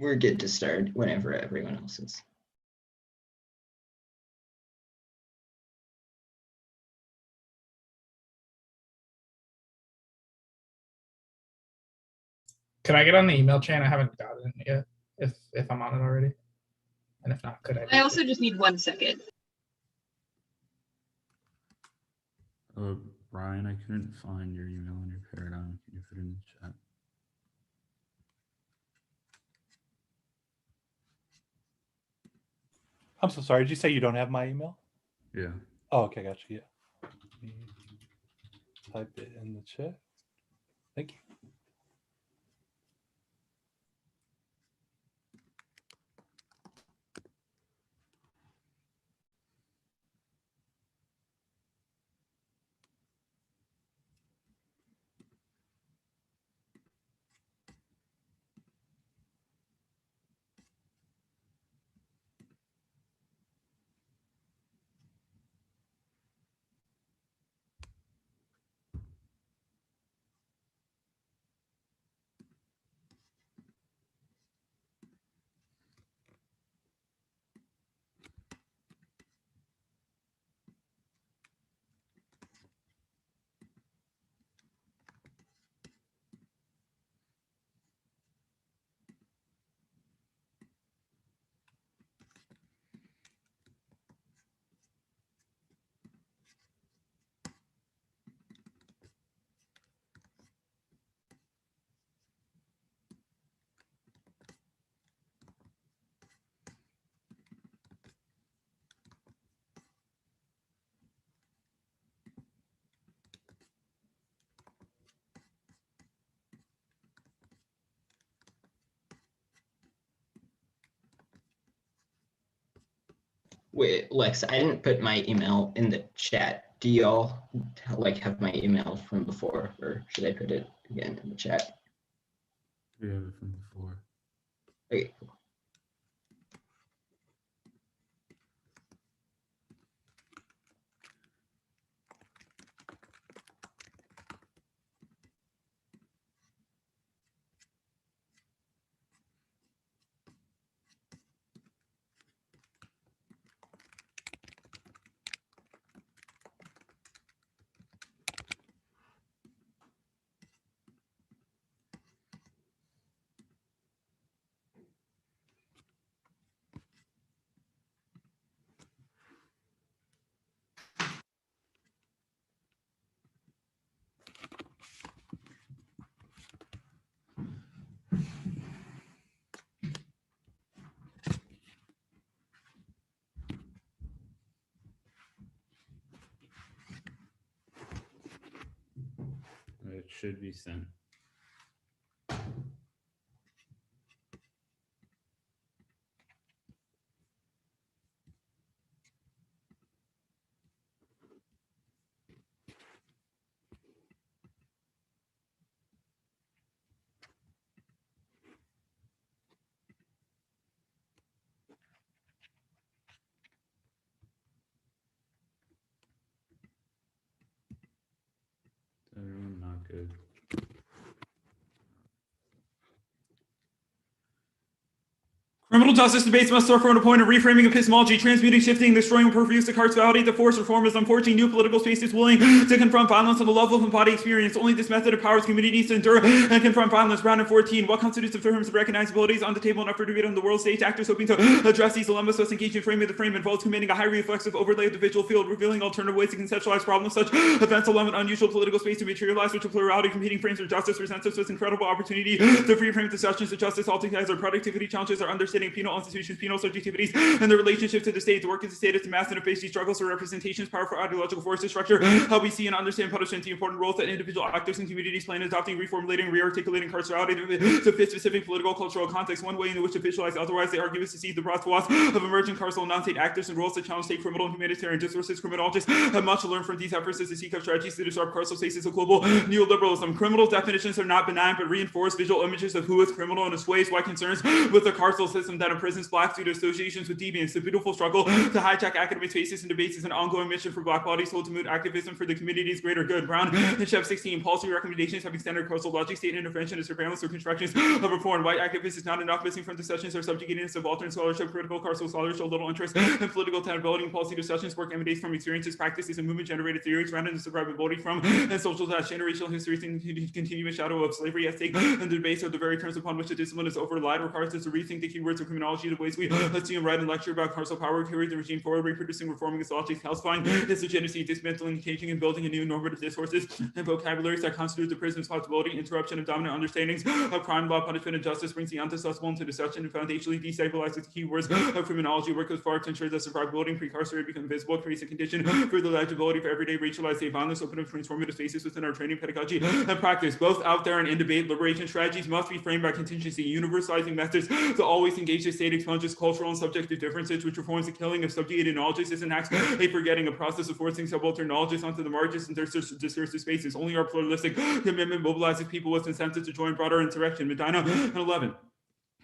We're good to start whenever everyone else is. Could I get on the email chain? I haven't gotten it yet. If I'm on it already, and if not, could I? I also just need 1 second. Brian, I couldn't find your email in your paradigm. Can you put it in the chat? I'm so sorry. Did you say you don't have my email? Yeah. Oh, okay, gotcha. Yeah. Let me type it in the chat. Thank you. Wait, Lex, I didn't put my email in the chat. Do y'all like have my email from before, or should I put it again in the chat? We have it from before. Okay, cool. It should be sent. Everyone not good. Criminal justice debates must start from a point of reframing epistemology, transmuting, shifting, destroying with purpose the cards validate the force reform is unfortunately new political spaces willing to confront violence on the level of embodied experience. Only this method empowers communities to endure and confront violence. Brown and 14. What constitutes the terms of recognizability is on the table enough for debate on the world stage. Actors hoping to address these dilemmas must engage in framing the frame involves committing a high reflexive overlay of the visual field, revealing alternative ways to conceptualize problems. Such events allow an unusual political space to materialize, which a plurality of competing frames for justice presents us with incredible opportunity to free-frame discussions of justice, altogether our productivity challenges, our understanding of penal institutions, penal subjectivities, and the relationship to the state. The work of the state is to mass interface these struggles for representations, powerful ideological forces, structure, how we see and understand punishment, the important roles that individual actors and communities play in adopting, reformulating, re-articulating carcerality to fit specific political, cultural context. One way in which to visualize otherwise, they argue, is to see the broad swaths of emerging carceral non-state actors and roles that challenge state criminal and humanitarian discourses. Criminologists have much to learn from these efforts as they seek out strategies to disrupt carceral spaces of global neoliberalism. Criminal definitions are not benign, but reinforce visual images of who is criminal and assuage why concerns with the carceral system system that imprisons blacks due to associations with deviants. The beautiful struggle to hijack academic spaces and debates is an ongoing mission for Black bodies told to moot activism for the community's greater good. Brown and Chef 16 policy recommendations have extended across the logic, state intervention, and surveillance or constructions of reform. White activists is not enough. Missing from discussions are subjugating subaltern scholarship, critical carceral scholars show little interest in political tenability and policy discussions. Work emanates from experiences, practices, and movement-generated theories rather than survivability from and social generational histories continue in shadow of slavery at stake, and the debates are the very terms upon which the discipline is overlied requires us to rethink the keywords of criminology, the ways we assume, write, and lecture about carceral power, carry the regime forward, reproducing, reforming its logic, calcifying its legitimacy, dismantling, changing, and building a new normative discourses and vocabularies that constitute the prison's possibility, interruption of dominant understandings of crime, law, punishment, and justice, brings the unsuccessful into deception, and foundationally destabilizes the keywords of criminology. Work goes far to ensure that survivability and precarcerate become visible, creates a condition for the legibility for everyday racialized state violence, open and transformative spaces within our training, pedagogy, and practice, both out there and in debate. Liberation strategies must be framed by contingency, universalizing methods to always engage the state, expunges cultural and subjective differences, which reforms the killing of subjugated knowledges, enacts a forgetting, a process of forcing subaltern knowledges onto the margins and discursive spaces. Only our pluralistic commitment mobilizes people with incentives to join broader insurrection. Medina and 11.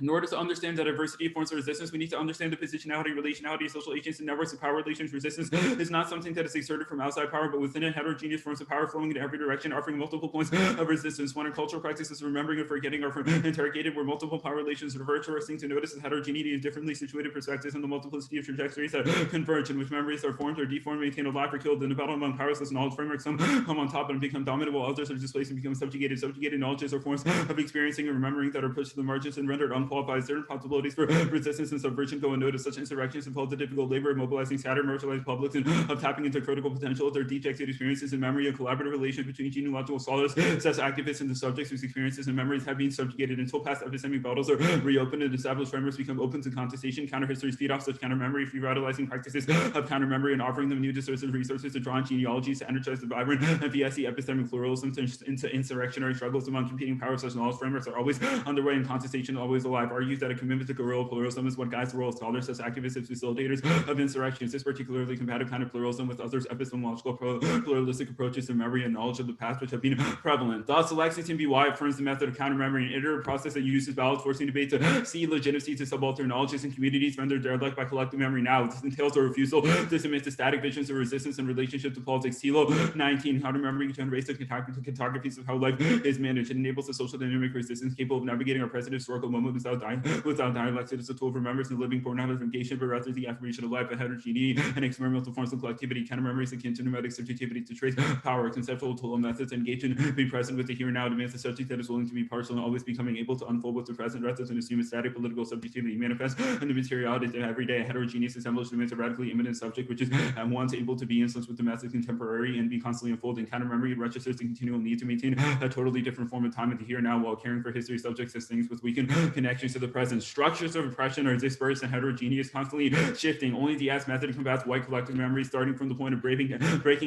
In order to understand the diversity of forms of resistance, we need to understand the positionality, relationality of social agents and networks of power relations. Resistance is not something that is exerted from outside power, but within it, heterogeneous forms of power flowing in every direction, offering multiple points of resistance. One in cultural practices, remembering and forgetting are interrogated, where multiple power relations revert to to notice the heterogeneity of differently situated perspectives and the multiplicity of trajectories that converge, in which memories are formed or deformed, maintained alive or killed. In the battle among powerless knowledge frameworks, some come on top and become dominant, while others are displaced and become subjugated. Subjugated knowledges are forms of experiencing and remembering that are pushed to the margins and rendered unqualified. Certain possibilities for resistance and subversion go unnoticed. Such insurrections involve the difficult labor of mobilizing scattered, marginalized publics and of tapping into critical potential of their dejected experiences and memory. A collaborative relation between genealogical scholars, such activists, and the subjects whose experiences and memories have been subjugated until past epistemic battles are reopened and established frameworks become open to contestation. Counter histories feed off such counter memory, revitalizing practices of counter memory and offering them new discursive resources to draw on genealogies to energize the vibrant and VSE epistemic pluralism into insurrectionary struggles among competing powers. Such knowledge frameworks are always underway and contestation always alive. Argues that a commitment to guerrilla pluralism is what guides the role of scholars as activists and facilitators of insurrections. This particularly compatible kind of pluralism with others epistemological pluralistic approaches to memory and knowledge of the past which have been prevalent. Thus, Lexington v. Wyatt affirms the method of counter memory, an iterative process that uses ballots forcing debate to see legitimacy to subaltern knowledges and communities rendered derelict by collective memory now. This entails a refusal to submit to static visions of resistance in relationship to politics. Tilo 19, counter memory generates the cartographies of how life is managed. It enables a social dynamic resistance capable of navigating our present historical moment without dialect. It is a tool for members in living for not of negation, but rather the affirmation of life, a heterogeneity, and experimental forms of collectivity. Counter memory is akin to pneumatic subjectivity to trace power, conceptual tool methods, engage in be present with the here and now, demands a subject that is willing to be partial and always becoming able to unfold with the present rather than assume a static political subjectivity manifest and the materiality of everyday heterogeneous assemblage demands a radically immanent subject, which is at once able to be influenced with the massive contemporary and be constantly unfolding. Counter memory registers the continual need to maintain a totally different form of time in the here and now while caring for history subjects as things with weakened connections to the present. Structures of oppression are dispersed and heterogeneous, constantly shifting. Only the S method combats white collective memory, starting from the point of breaking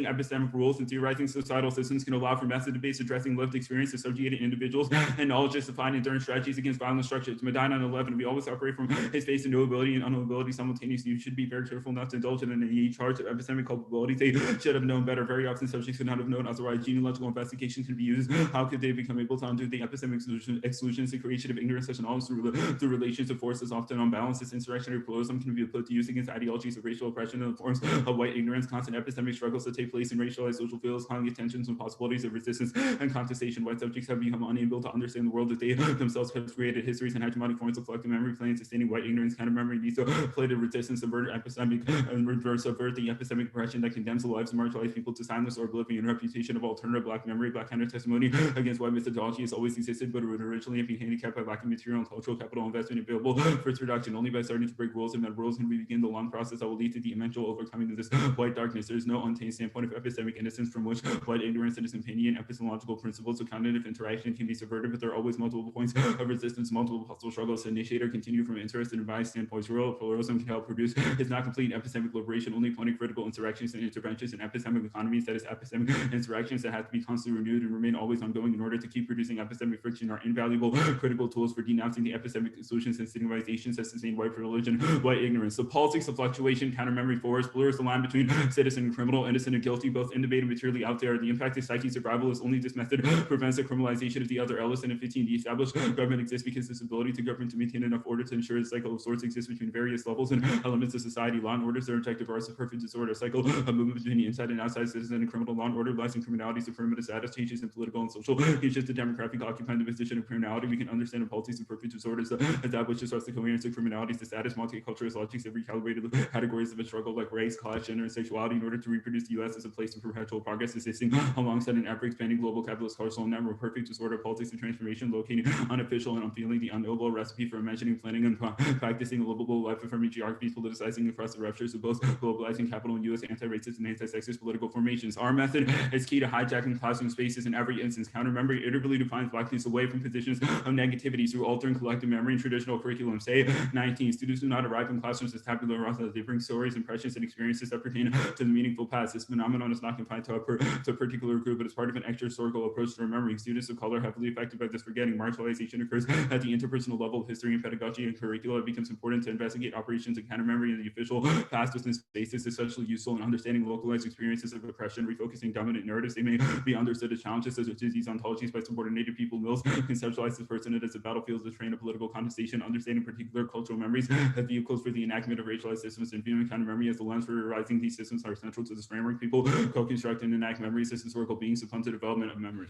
epistemic rules and theorizing societal systems can allow for method debates addressing lived experience of subjugated individuals and knowledges to find enduring strategies against violent structures. Medina 11, we always operate from a space of knowability and unknowability simultaneously. You should be very careful not to indulge in any charge of epistemic culpability. They should have known better. Very often subjects could not have known, otherwise genealogical investigation can be used. How could they become able to undo the epistemic exclusions, the creation of ignorance, such knowledge through relations of forces often unbalanced? This insurrectionary pluralism can be put to use against ideologies of racial oppression and the forms of white ignorance. Constant epistemic struggles that take place in racialized social fields, calming tensions and possibilities of resistance and contestation. White subjects have become unable to understand the world that they themselves have created. Histories and hegemonic forms of collective memory playing sustaining white ignorance. Kind of memory needs to play the resistance, subvert epistemic and reverse subvert the epistemic oppression that condemns the lives of marginalized people to silence or oblivion. Reputation of alternative black memory, black counter testimony against white methodology has always existed, but it would originally be handicapped by lacking material and cultural capital investment available for its reduction. Only by starting to break rules and that rules can begin the long process that will lead to the eventual overcoming of this white darkness. There is no untainted standpoint of epistemic innocence from which white ignorance and its opinion epistemological principles of cognitive interaction can be subverted, but there are always multiple points of resistance, multiple hostile struggles to initiate or continue from interest and biased standpoints. Rural pluralism can help produce is not complete epistemic liberation, only pointing critical insurrections and interventions in epistemic economies, that is epistemic insurrections that have to be constantly renewed and remain always ongoing in order to keep producing epistemic friction are invaluable critical tools for denouncing the using epistemic solutions and stigmatizations that sustain white privilege and white ignorance. The politics of fluctuation, counter-memory force, blurs the line between citizen and criminal, innocent and guilty, both in debate and materially out there. The impact of psyche survival is only this method prevents the criminalization of the other. Ellis and 15, the established government exists because its ability to govern to maintain enough order to ensure a cycle of sorts exists between various levels and elements of society. Law and orders are objective arts of perfect disorder. A cycle of movement between the inside and outside citizen and criminal. Law and order lies in criminality's affirmative status, changes in political and social changes to demographic occupying the position of criminality. We can understand the policies of perfect disorders that which disrupts the coherence of criminalities, the status, multicultural logics of recalibrated categories of a struggle like race, class, gender, and sexuality in order to reproduce the U.S. as a place of perpetual progress, existing alongside an ever-expanding global capitalist cultural network. Perfect disorder, politics, and transformation, locating unofficial and unfeeling, the unknowable recipe for imagining, planning, and practicing a livable life affirming geographies, politicizing across the ruptures of both globalizing capital and U.S. anti-racist and anti-sexist political formations. Our method is key to hijacking classroom spaces in every instance. Counter-memory iteratively defines Blackness away from positions of negativity through altering collective memory and traditional curriculum. Say 19, students do not arrive in classrooms as tabula rasa. They bring stories, impressions, and experiences that pertain to the meaningful past. This phenomenon is not confined to a particular group, but is part of an extra-historical approach to remembering. Students of color heavily affected by this forgetting. Marginalization occurs at the interpersonal level of history and pedagogy and curricula. It becomes important to investigate operations of counter-memory in the official past within spaces, especially useful in understanding localized experiences of oppression, refocusing dominant narratives. They may be understood as challenges as these ontologies by subordinated people. Mills conceptualize the personhood as a battlefield to train a political contestation, understanding particular cultural memories as vehicles for the enactment of racialized systems, and viewing counter-memory as the lens for realizing these systems are central to this framework. People co-construct and enact memories as historical beings upon the development of memory.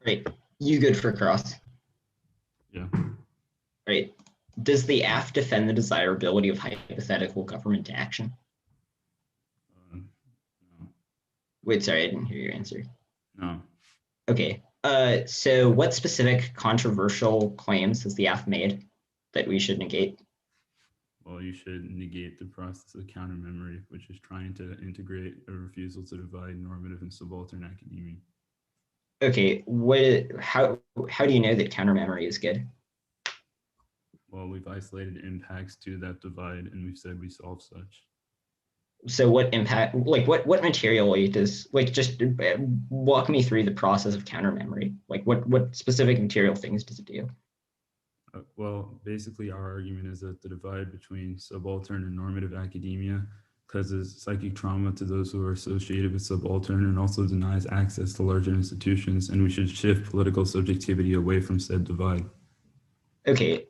Right. You good for cross? Yeah. Right. Does the AF defend the desirability of hypothetical government action? No. Wait, sorry, I didn't hear your answer. No. Okay. So what specific controversial claims has the AF made that we should negate? Well, you should negate the process of counter memory, which is trying to integrate a refusal to divide normative and subaltern academia. Okay. How do you know that counter memory is good? Well, we've isolated impacts to that divide, and we've said we solve such. So what impact, like what materially does, like just walk me through the process of counter memory? Like what specific material things does it do? Well, basically our argument is that the divide between subaltern and normative academia causes psychic trauma to those who are associated with subaltern and also denies access to larger institutions, and we should shift political subjectivity away from said divide. Okay.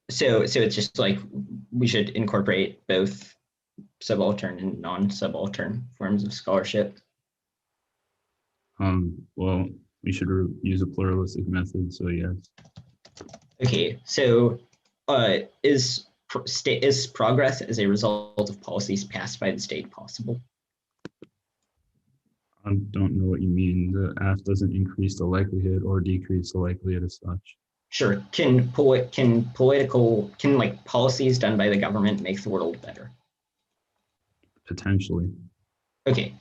So it's just like we should incorporate both subaltern and non-subaltern forms of scholarship. Well, we should use a pluralistic method, so yes. Okay, so is progress as a result of policies passed by the state possible? I don't know what you mean. The AF doesn't increase the likelihood or decrease the likelihood as such. Sure. Can like policies done by the government make the world better? Potentially. Okay.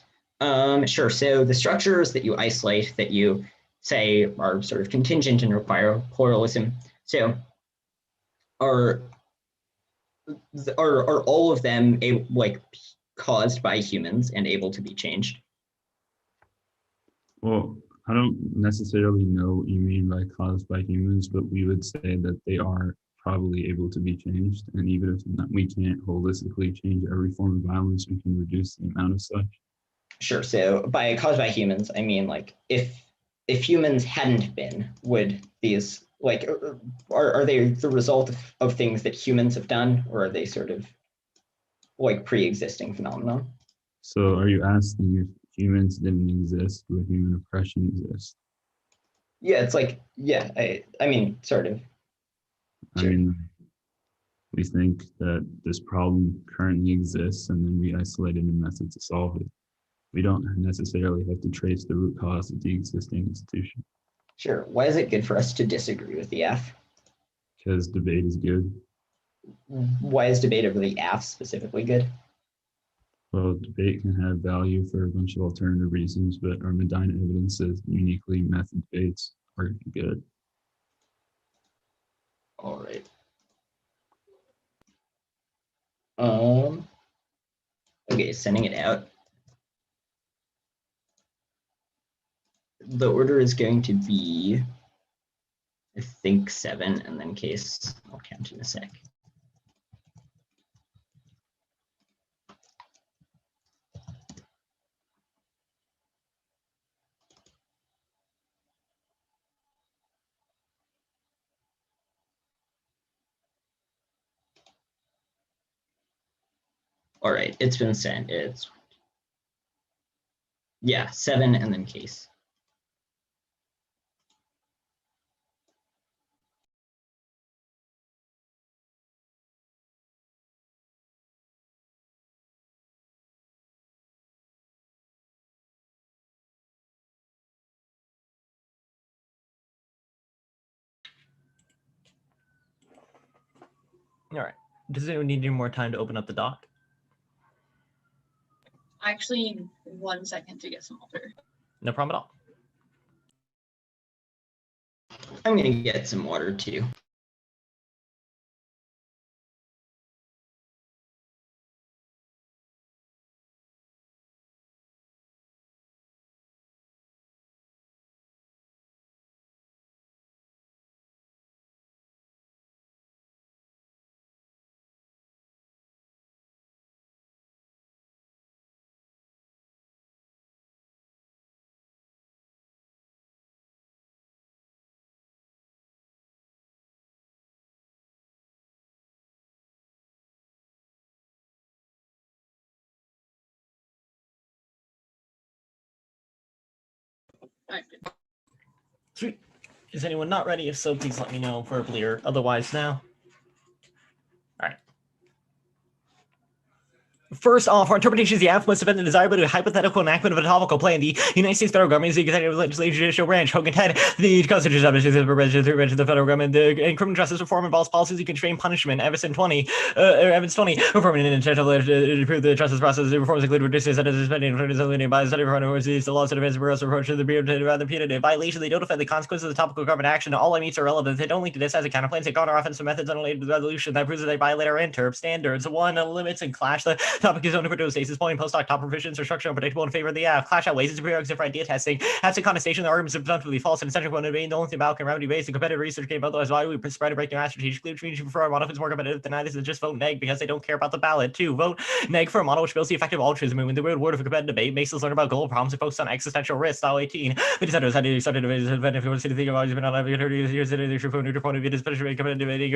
Sure. So the structures that you isolate that you say are sort of contingent and require pluralism. So are all of them like caused by humans and able to be changed? Well, I don't necessarily know what you mean by caused by humans, but we would say that they are probably able to be changed. And even if we can't holistically change every form of violence, we can reduce the amount of such. Sure. So by caused by humans, I mean like if humans hadn't been, would these like are they the result of things that humans have done, or are they sort of like pre-existing phenomenon? So are you asking if humans didn't exist, would human oppression exist? Yeah, it's like, yeah, I mean, sort of. Sure. I mean, we think that this problem currently exists, and then we isolated a method to solve it. We don't necessarily have to trace the root cause of the existing institution. Sure. Why is it good for us to disagree with the AF? Because debate is good. Why is debate over the AF specifically good? Well, debate can have value for a bunch of alternative reasons, but our Medina evidence says uniquely method debates are good. All right. Okay, sending it out. the order is going to be, I think, 7, and then case. I'll count in a sec. All right, it's been sent. It's, yeah, 7 and then case. All right. Does anyone need any more time to open up the doc? I actually need 1 second to get some water. No problem at all. I'm gonna get some water too. All right, good. Sweet. Is anyone not ready? If so, please let me know verbally or otherwise now. All right. First off, our interpretation is the app must have been the desirable hypothetical enactment of a topical plan. The United States federal government is the executive, legislative, judicial branch. Hogan Ted, the Constitution establishes the branch of the federal government. And criminal justice reform involves policies to constrain punishment. Evans 20, reforming and intentional to improve the justice process. The reforms include reducing sentences, suspending by the study of the laws and events of approach to the rather punitive violation. They don't affect the consequences of the topical government action. All limits are relevant. They don't link to this as a counterplans. They garner offensive methods unrelated to the resolution that proves that they violate our interp standards. 1. Limits and clash the topic is only for stasis point post-doc top provisions are structural and predictable in favor of the app. Clash outweighs its prerequisite for idea testing. Absent contestation, the arguments are presumptively false and essential when debating the only thing about can remedy based and competitive research game. Otherwise, why we spread a breakdown strategically, which means you prefer a model if it's more competitive. Deny this and just vote neg because they don't care about the ballot. 2. Vote neg for a model which builds the effective altruism movement. The real word of a competitive debate makes us learn about global problems and focus on existential risks. Style 18. The dissenters had to start a debate if you want to see the thing about been on every 30 years in your point of view, especially competitive debating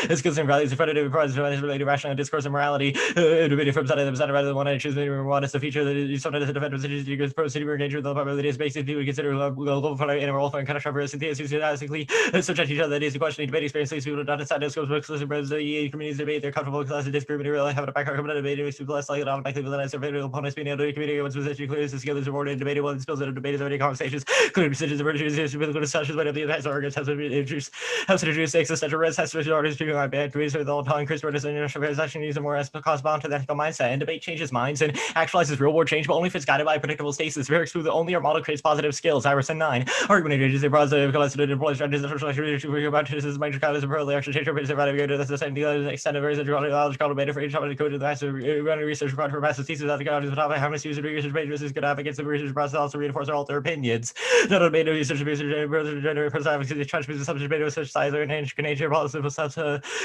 is concerned values, accredited prize, related rational discourse and morality. Debating from side of them rather than one I choose one is the feature that is sometimes the defense position because pro city engagement with the probability is based people consider global and role and kind of traverse enthusiastically subject to each other. That is the question debate experience leads people to not decide those scopes exclusive the communities debate they're comfortable class of disagreement really have a background competitive debate makes people less likely to automatically realize their favorite opponents being able to communicate one's position clearly as the skill is rewarded and debated one spills into debate is already conversations clear decisions emerging political discussions when the attacks arguments has to introduce existential risks has to artists speaking like bad creators with all time Chris Burtis and international transaction needs a more cost bound to the ethical mindset and debate changes minds and actualizes real world change, but only if it's guided by a predictable stasis. Very smooth, only our model creates positive skills. Iverson 9. Argument is a positive collected employees strategies and social about this is major kind of early actually change over surviving that's the same deal extent of very knowledge cultivated for each other to code to the master research required for master thesis that the top how much user research pages is good advocates of research process also reinforce or alter opinions. Not only made research generate personality transmission subject debate of such size or nature policy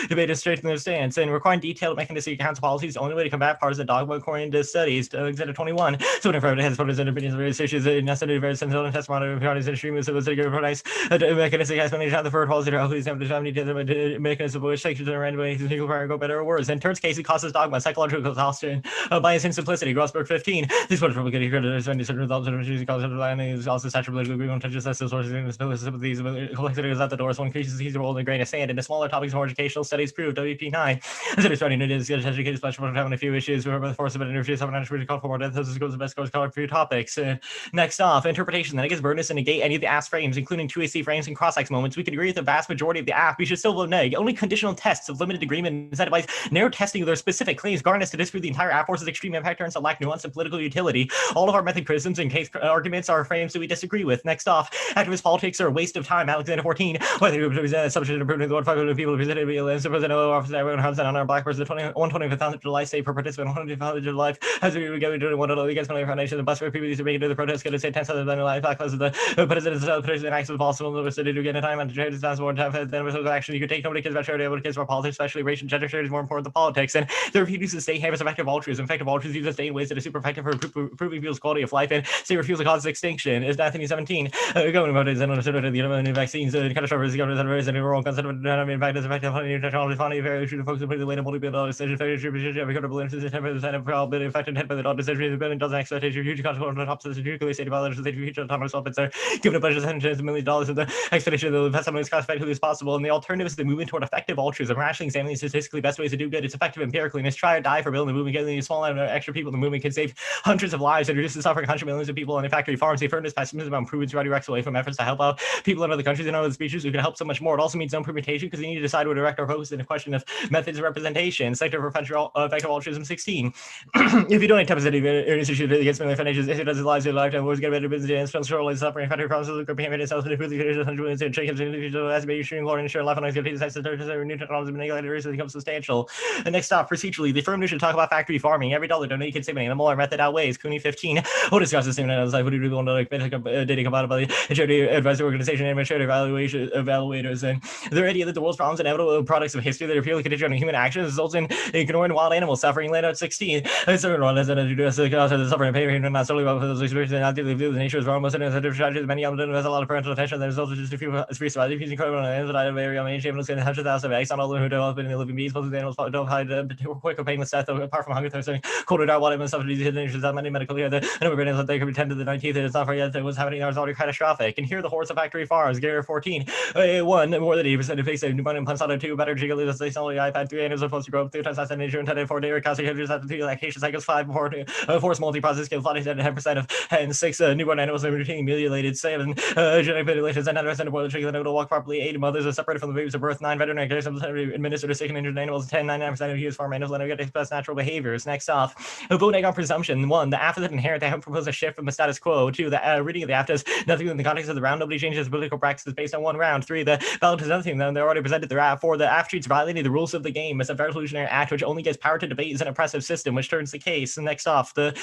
debate is straight in their stance and requiring detailed mechanistic accounts of policies the only way to combat partisan dogma according to studies. Exhibit 21. So when everyone has photos and opinions of various issues, necessary very sensitive and testimony of parties and extremists of the price, mechanistic explanation of the third policy to help these the mechanism of which sections are random ways to go better or worse. In Turns case, it causes dogma, psychological exhaustion, bias and simplicity. Grossberg 15. This was from getting credit as many certain results of choosing causes of landing is also such a political agreement touches us as sources and sympathies complexity is at the door. So one increases he's rolled in a grain of sand. And the smaller topics more educational studies prove WP9. Instead of starting it is educated special having a few issues where the force of an interview someone has really called for more death. This goes the best goes called for your topics. Next off, interpretation. That it gives burdens to negate any of the ass frames, including 2AC frames and cross-X moments. We could agree with the vast majority of the app. We should still vote neg. Only conditional tests of limited agreement incentivize narrow testing of their specific claims. Garnets to disprove the entire app force's extreme impact turns that lack nuance and political utility. All of our method criticisms and case arguments are frames that we disagree with. Next off, activist politics are a waste of time. Alexander 14. Whether you present subject improving the 1,500 people who presented me and president of office everyone has on our black person 125th July life saved per participant, 100 college of life. As we go into one of the against Malaria Foundation, the bus for people to make it to the protest, going to say 10 times than life, back close to the president's petition acts as possible in the city to get a time and to change the more time than with action you can take. Nobody cares about charity, nobody cares about politics, especially race and gender charity is more important than politics. And the refuse to stay hammers effective altruism. Effective altruism uses stay in ways that are super effective for improving people's quality of life and say refuse to cause extinction. Is 1917 going about it and understood the new vaccines and catastrophes the government and the world concept of in fact is effective new technology funny very true to focus on the way to multi-billion decision very true every credible instance 10% of probability affected by the dollar decision the billion doesn't expectation huge consequence on top of the nuclear state violence the future autonomous weapons are given a budget of $100 million of the expedition of the best as cost effectively as possible. And the alternative is the movement toward effective altruism, rationally examining the statistically best ways to do good. It's effective empirically, and it's try or die for building the movement, getting a small amount of extra people in the movement can save hundreds of lives and reduce the suffering of hundreds of millions of people on factory farms. They furnace pessimism about improvements directs away from efforts to help out people in other countries and other species who can help so much more. It also means no implementation because you need to decide where to direct our focus in a question of methods of representation. Sector for effective altruism 16. If you donate 10% of your institute against million foundations, it does lives in lifetime, always get better business and control and suffering, factory problems, local payment itself, and if you and chickens and estimation, glory, and share life on new technologies and manipulation becomes substantial. The next stop, procedurally, the firm should talk about factory farming. Every dollar donated can save an animal. Our method outweighs. Cooney 15. We'll discuss this in a like, what do you want to like data compiled by the charity advisory organization and administrative evaluators and their idea that the world's problems and inevitable products of history that are purely contingent on human actions results in ignoring wild animal suffering. Laid out 16. Everyone has the suffering and pain, not solely about those experiences and not the nature is wrong. Most of the strategies, many of them has a lot of parental attention. The result is just a few free survivors using incredible and that I have very young age, even looking at hundreds of thousands of eggs on all of them who develop in living beings. Most of the animals don't hide quick or painless death apart from hunger, thirst, and cold or dark water and suffer disease and that many medical care. The number of animals that they could pretend to the 19th and it's not for yet that was happening was already catastrophic. And here the hordes of factory farms, Gary 14, 1, more than 80% of face of pneumonia and 2, better jiggly as they sell the iPad 3 animals supposed to grow up 3 times faster than nature intended 4 dairy cows after 2 lactation cycles 5 more force multi-process kills 10% of hens 6 newborn animals are routinely mutilated 7 genetic manipulations and 9% of boiled chickens that able to walk properly 8 mothers are separated from the babies at birth 9 veterinary care administered to sick and injured animals 10 99% of US farm animals let them get express natural behaviors. Next off, vote egg on presumption. 1, the AFTAs inherent they haven't proposed a shift from the status quo. 2, the reading of the AFTAs nothing in the context of the round nobody changes political practices based on one round. 3, the ballot is nothing then they're already presented their app. 4, the AFT treats violating the rules of the game as a revolutionary act which only gives power to debate is an oppressive system which turns the case. And next off, their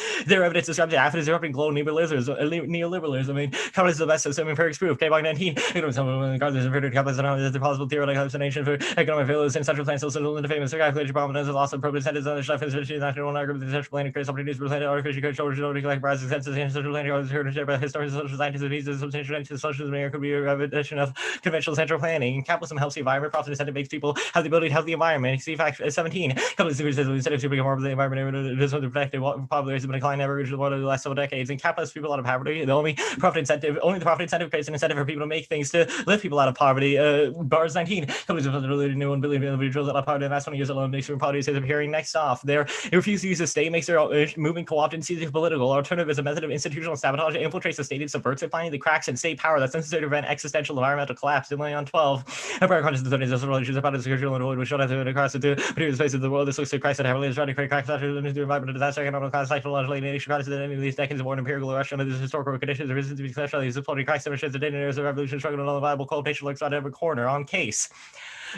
evidence describes the AFT as erupting global neoliberalism. I mean, capitalism is the best system empirics proof. K-Bog 19, regardless of capitalism and the possible theoretical hallucination for economic failures and central plans social and famous calculated prominence and loss of appropriate sentence on the life and national argument the central plan creates opportunities for planning artificial could show like rise extensive and social planning are heard by historians social scientists and visas substantial into socialism could be a repetition of conventional central planning. Capitalism helps the environment, profit incentive makes people have the ability to help the environment. See fact 17. Capitalism says instead of become more of the environment it is to protect population been declining average of the last several decades. And capitalists people out of poverty. Only the profit incentive creates an incentive for people to make things to lift people out of poverty. Bars 19. Companies have literally new 1 billion individuals out of poverty in the last 20 years alone makes from poverty is appearing. Next off, they refuse to use the state, makes their movement co-opt and seizing political. Alternative is a method of institutional sabotage. It infiltrates the state and subverts it, finding the cracks in state power that's necessary to prevent existential environmental collapse. Only on 12. Empire consciousness of social issues about its security and which showed out across the previous spaces of the world. This looks to Christ and heavily is trying to create cracks after the environmental disaster, economic class, psychological alienation, crisis, and any of these decades of war and empirical erosion of these historical conditions have risen to be special. These supporting Christ demonstrates the data of the revolution struggle and all the viable cold patient looks out every corner on case.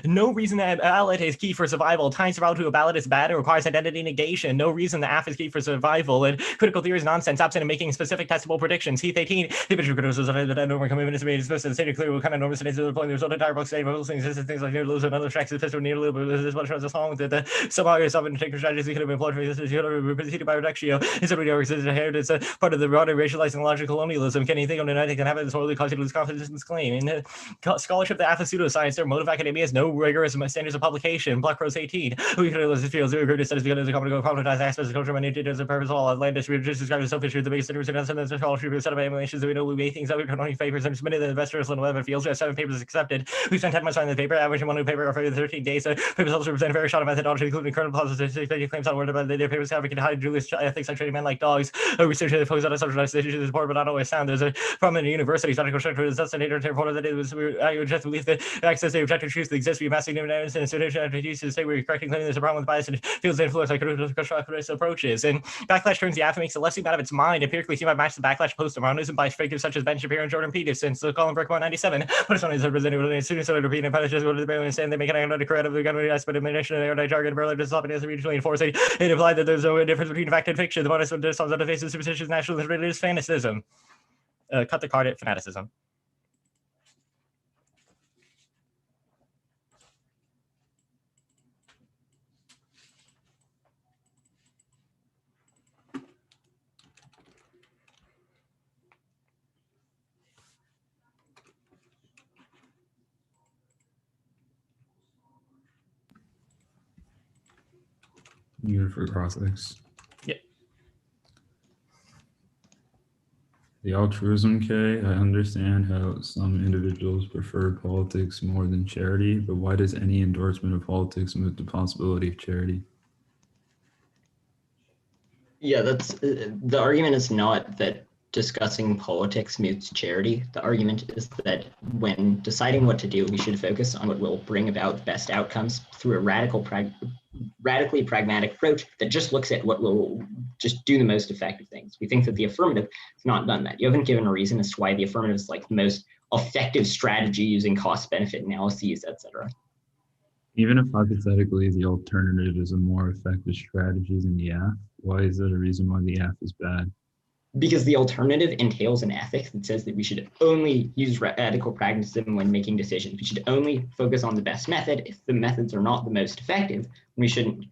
No reason that a ballot is key for survival. Tying survival to a ballot is bad. It requires identity negation. No reason the AF is key for survival. And critical theory is nonsense, absent of making specific testable predictions. Heath 18, the bishop criticism of that normal commitment is made explicit and stated clearly what kind of normal states to the point. There's no entire book saying most things like near lose and other tracks is pistol near little bit as much as a song that the somehow some particular strategies could have been employed for this is repeated by reductio. It's a really it's a part of the broader racialized and logical colonialism. Can anything on the night can have it this horribly cause you to lose confidence in this claim? In scholarship, the AF is pseudoscience. Their motive academia has no rigorous standards of publication. Black Rose 18. We could list fields zero graded studies because of the common goal problematize aspects of culture managed as a purpose all outlandish. We just described as selfish the biggest interests and some scholarship set of emulations that we know we made things that we turn on papers and submitted the investors in 11 fields. We have 7 papers accepted. We spent 10 months on the paper, averaging 1 new paper every 13 days. Papers also represent a very short methodology, including current positive claims on word about their papers advocate high Julius ethics on treating men like dogs. Research that focus on social justice issues is important but not always sound. There's a prominent university medical structure is assassinated and reported that it was just belief that access to objective truth exists appears to be massive evidence and institutional activities to say we're correcting claiming there's a problem with bias and fields influence like constructivist approaches. And Backlash turns the AF and makes a less out of its mind, empirically seen by match the Backlash post-modernism by figures such as Ben Shapiro and Jordan Peterson. So Colin Brick 197, but it's only representative of the students of the European and punishes what they understand they make an analytic credit of the gun but administration and the jargon Berlin to stop it as regionally enforcing. It implied that there's no difference between fact and fiction. The bonus of this on the face of superstitious nationalist religious fanaticism. Cut the card at fanaticism. Unit for cross-ex. Yep. The altruism K, I understand how some individuals prefer politics more than charity, but why does any endorsement of politics move the possibility of charity? Yeah, that's the argument is not that discussing politics moots charity. The argument is that when deciding what to do, we should focus on what will bring about the best outcomes through a radically pragmatic approach that just looks at what will just do the most effective things. We think that the affirmative has not done that. You haven't given a reason as to why the affirmative is like the most effective strategy using cost-benefit analyses, etc. Even if hypothetically the alternative is a more effective strategy than the AF, why is that a reason why the AF is bad? Because the alternative entails an ethic that says that we should only use radical pragmatism when making decisions. We should only focus on the best method. If the methods are not the most effective, we shouldn't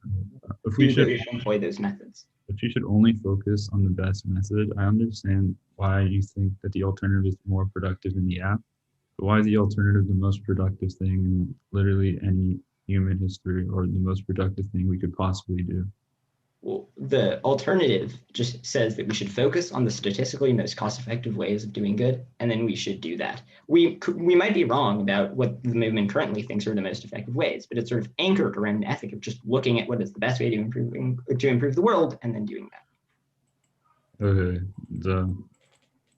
employ those methods. But you should only focus on the best method. I understand why you think that the alternative is more productive than the AF, but why is the alternative the most productive thing in literally any human history, or the most productive thing we could possibly do? Well, the alternative just says that we should focus on the statistically most cost-effective ways of doing good, and then we should do that. We might be wrong about what the movement currently thinks are the most effective ways, but it's sort of anchored around an ethic of just looking at what is the best way to improve the world, and then doing that. Okay, the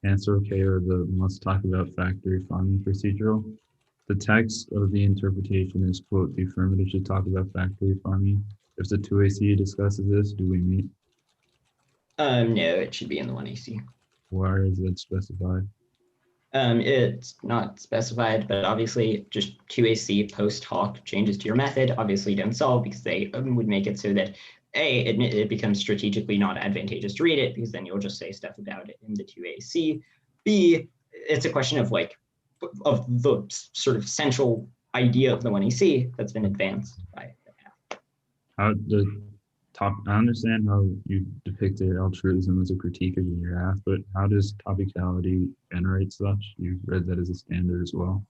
answer okay, or the must talk about factory farming procedural. The text of the interpretation is, quote, the affirmative should talk about factory farming. If the 2AC discusses this, do we meet? No, it should be in the 1AC. Where is it specified? It's not specified, but obviously just 2AC post hoc changes to your method obviously don't solve, because they would make it so that A, it becomes strategically not advantageous to read it, because then you'll just say stuff about it in the 2AC. B, it's a question of the sort of central idea of the 1AC that's been advanced by I understand how you depicted altruism as a critique of your AF, but how does topicality generate such? You read that as a standard as well.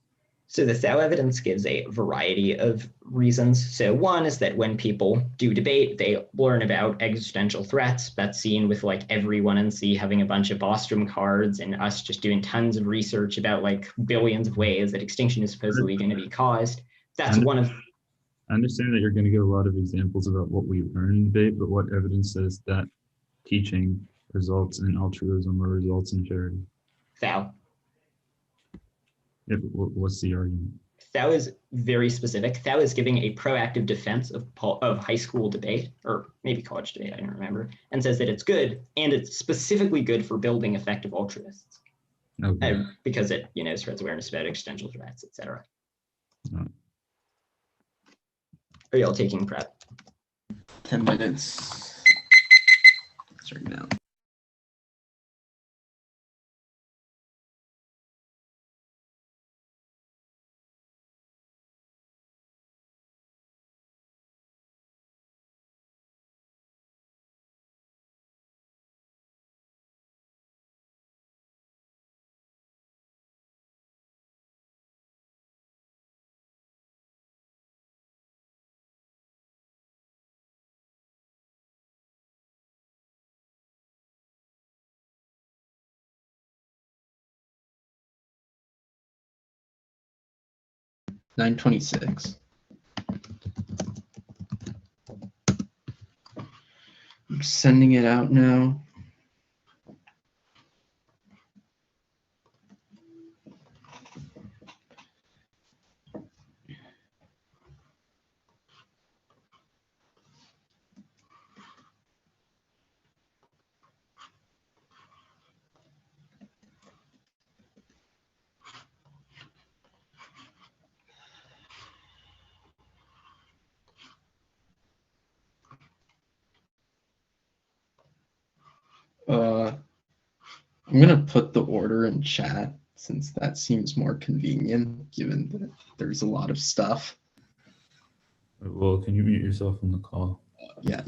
So the Thou evidence gives a variety of reasons. So one is that when people do debate, they learn about existential threats. That's seen with every 1NC having a bunch of Bostrom cards and us just doing tons of research about billions of ways that extinction is supposedly going to be caused. That's one of... I understand that you're going to give a lot of examples about what we learn in debate, but what evidence says that teaching results in altruism or results in charity? Thou. Yeah, but what's the argument? Thou is very specific. Thou is giving a proactive defense of high school debate, or maybe college debate, I don't remember, and says that it's good, and it's specifically good for building effective altruists. Okay. Because it, spreads awareness about existential threats, etc. Are y'all taking prep? 10 minutes. Starting now. $9.26. I'm sending it out now. I'm gonna put the order in chat since that seems more convenient, given that there's a lot of stuff. Well, can you mute yourself from the call? Yeah.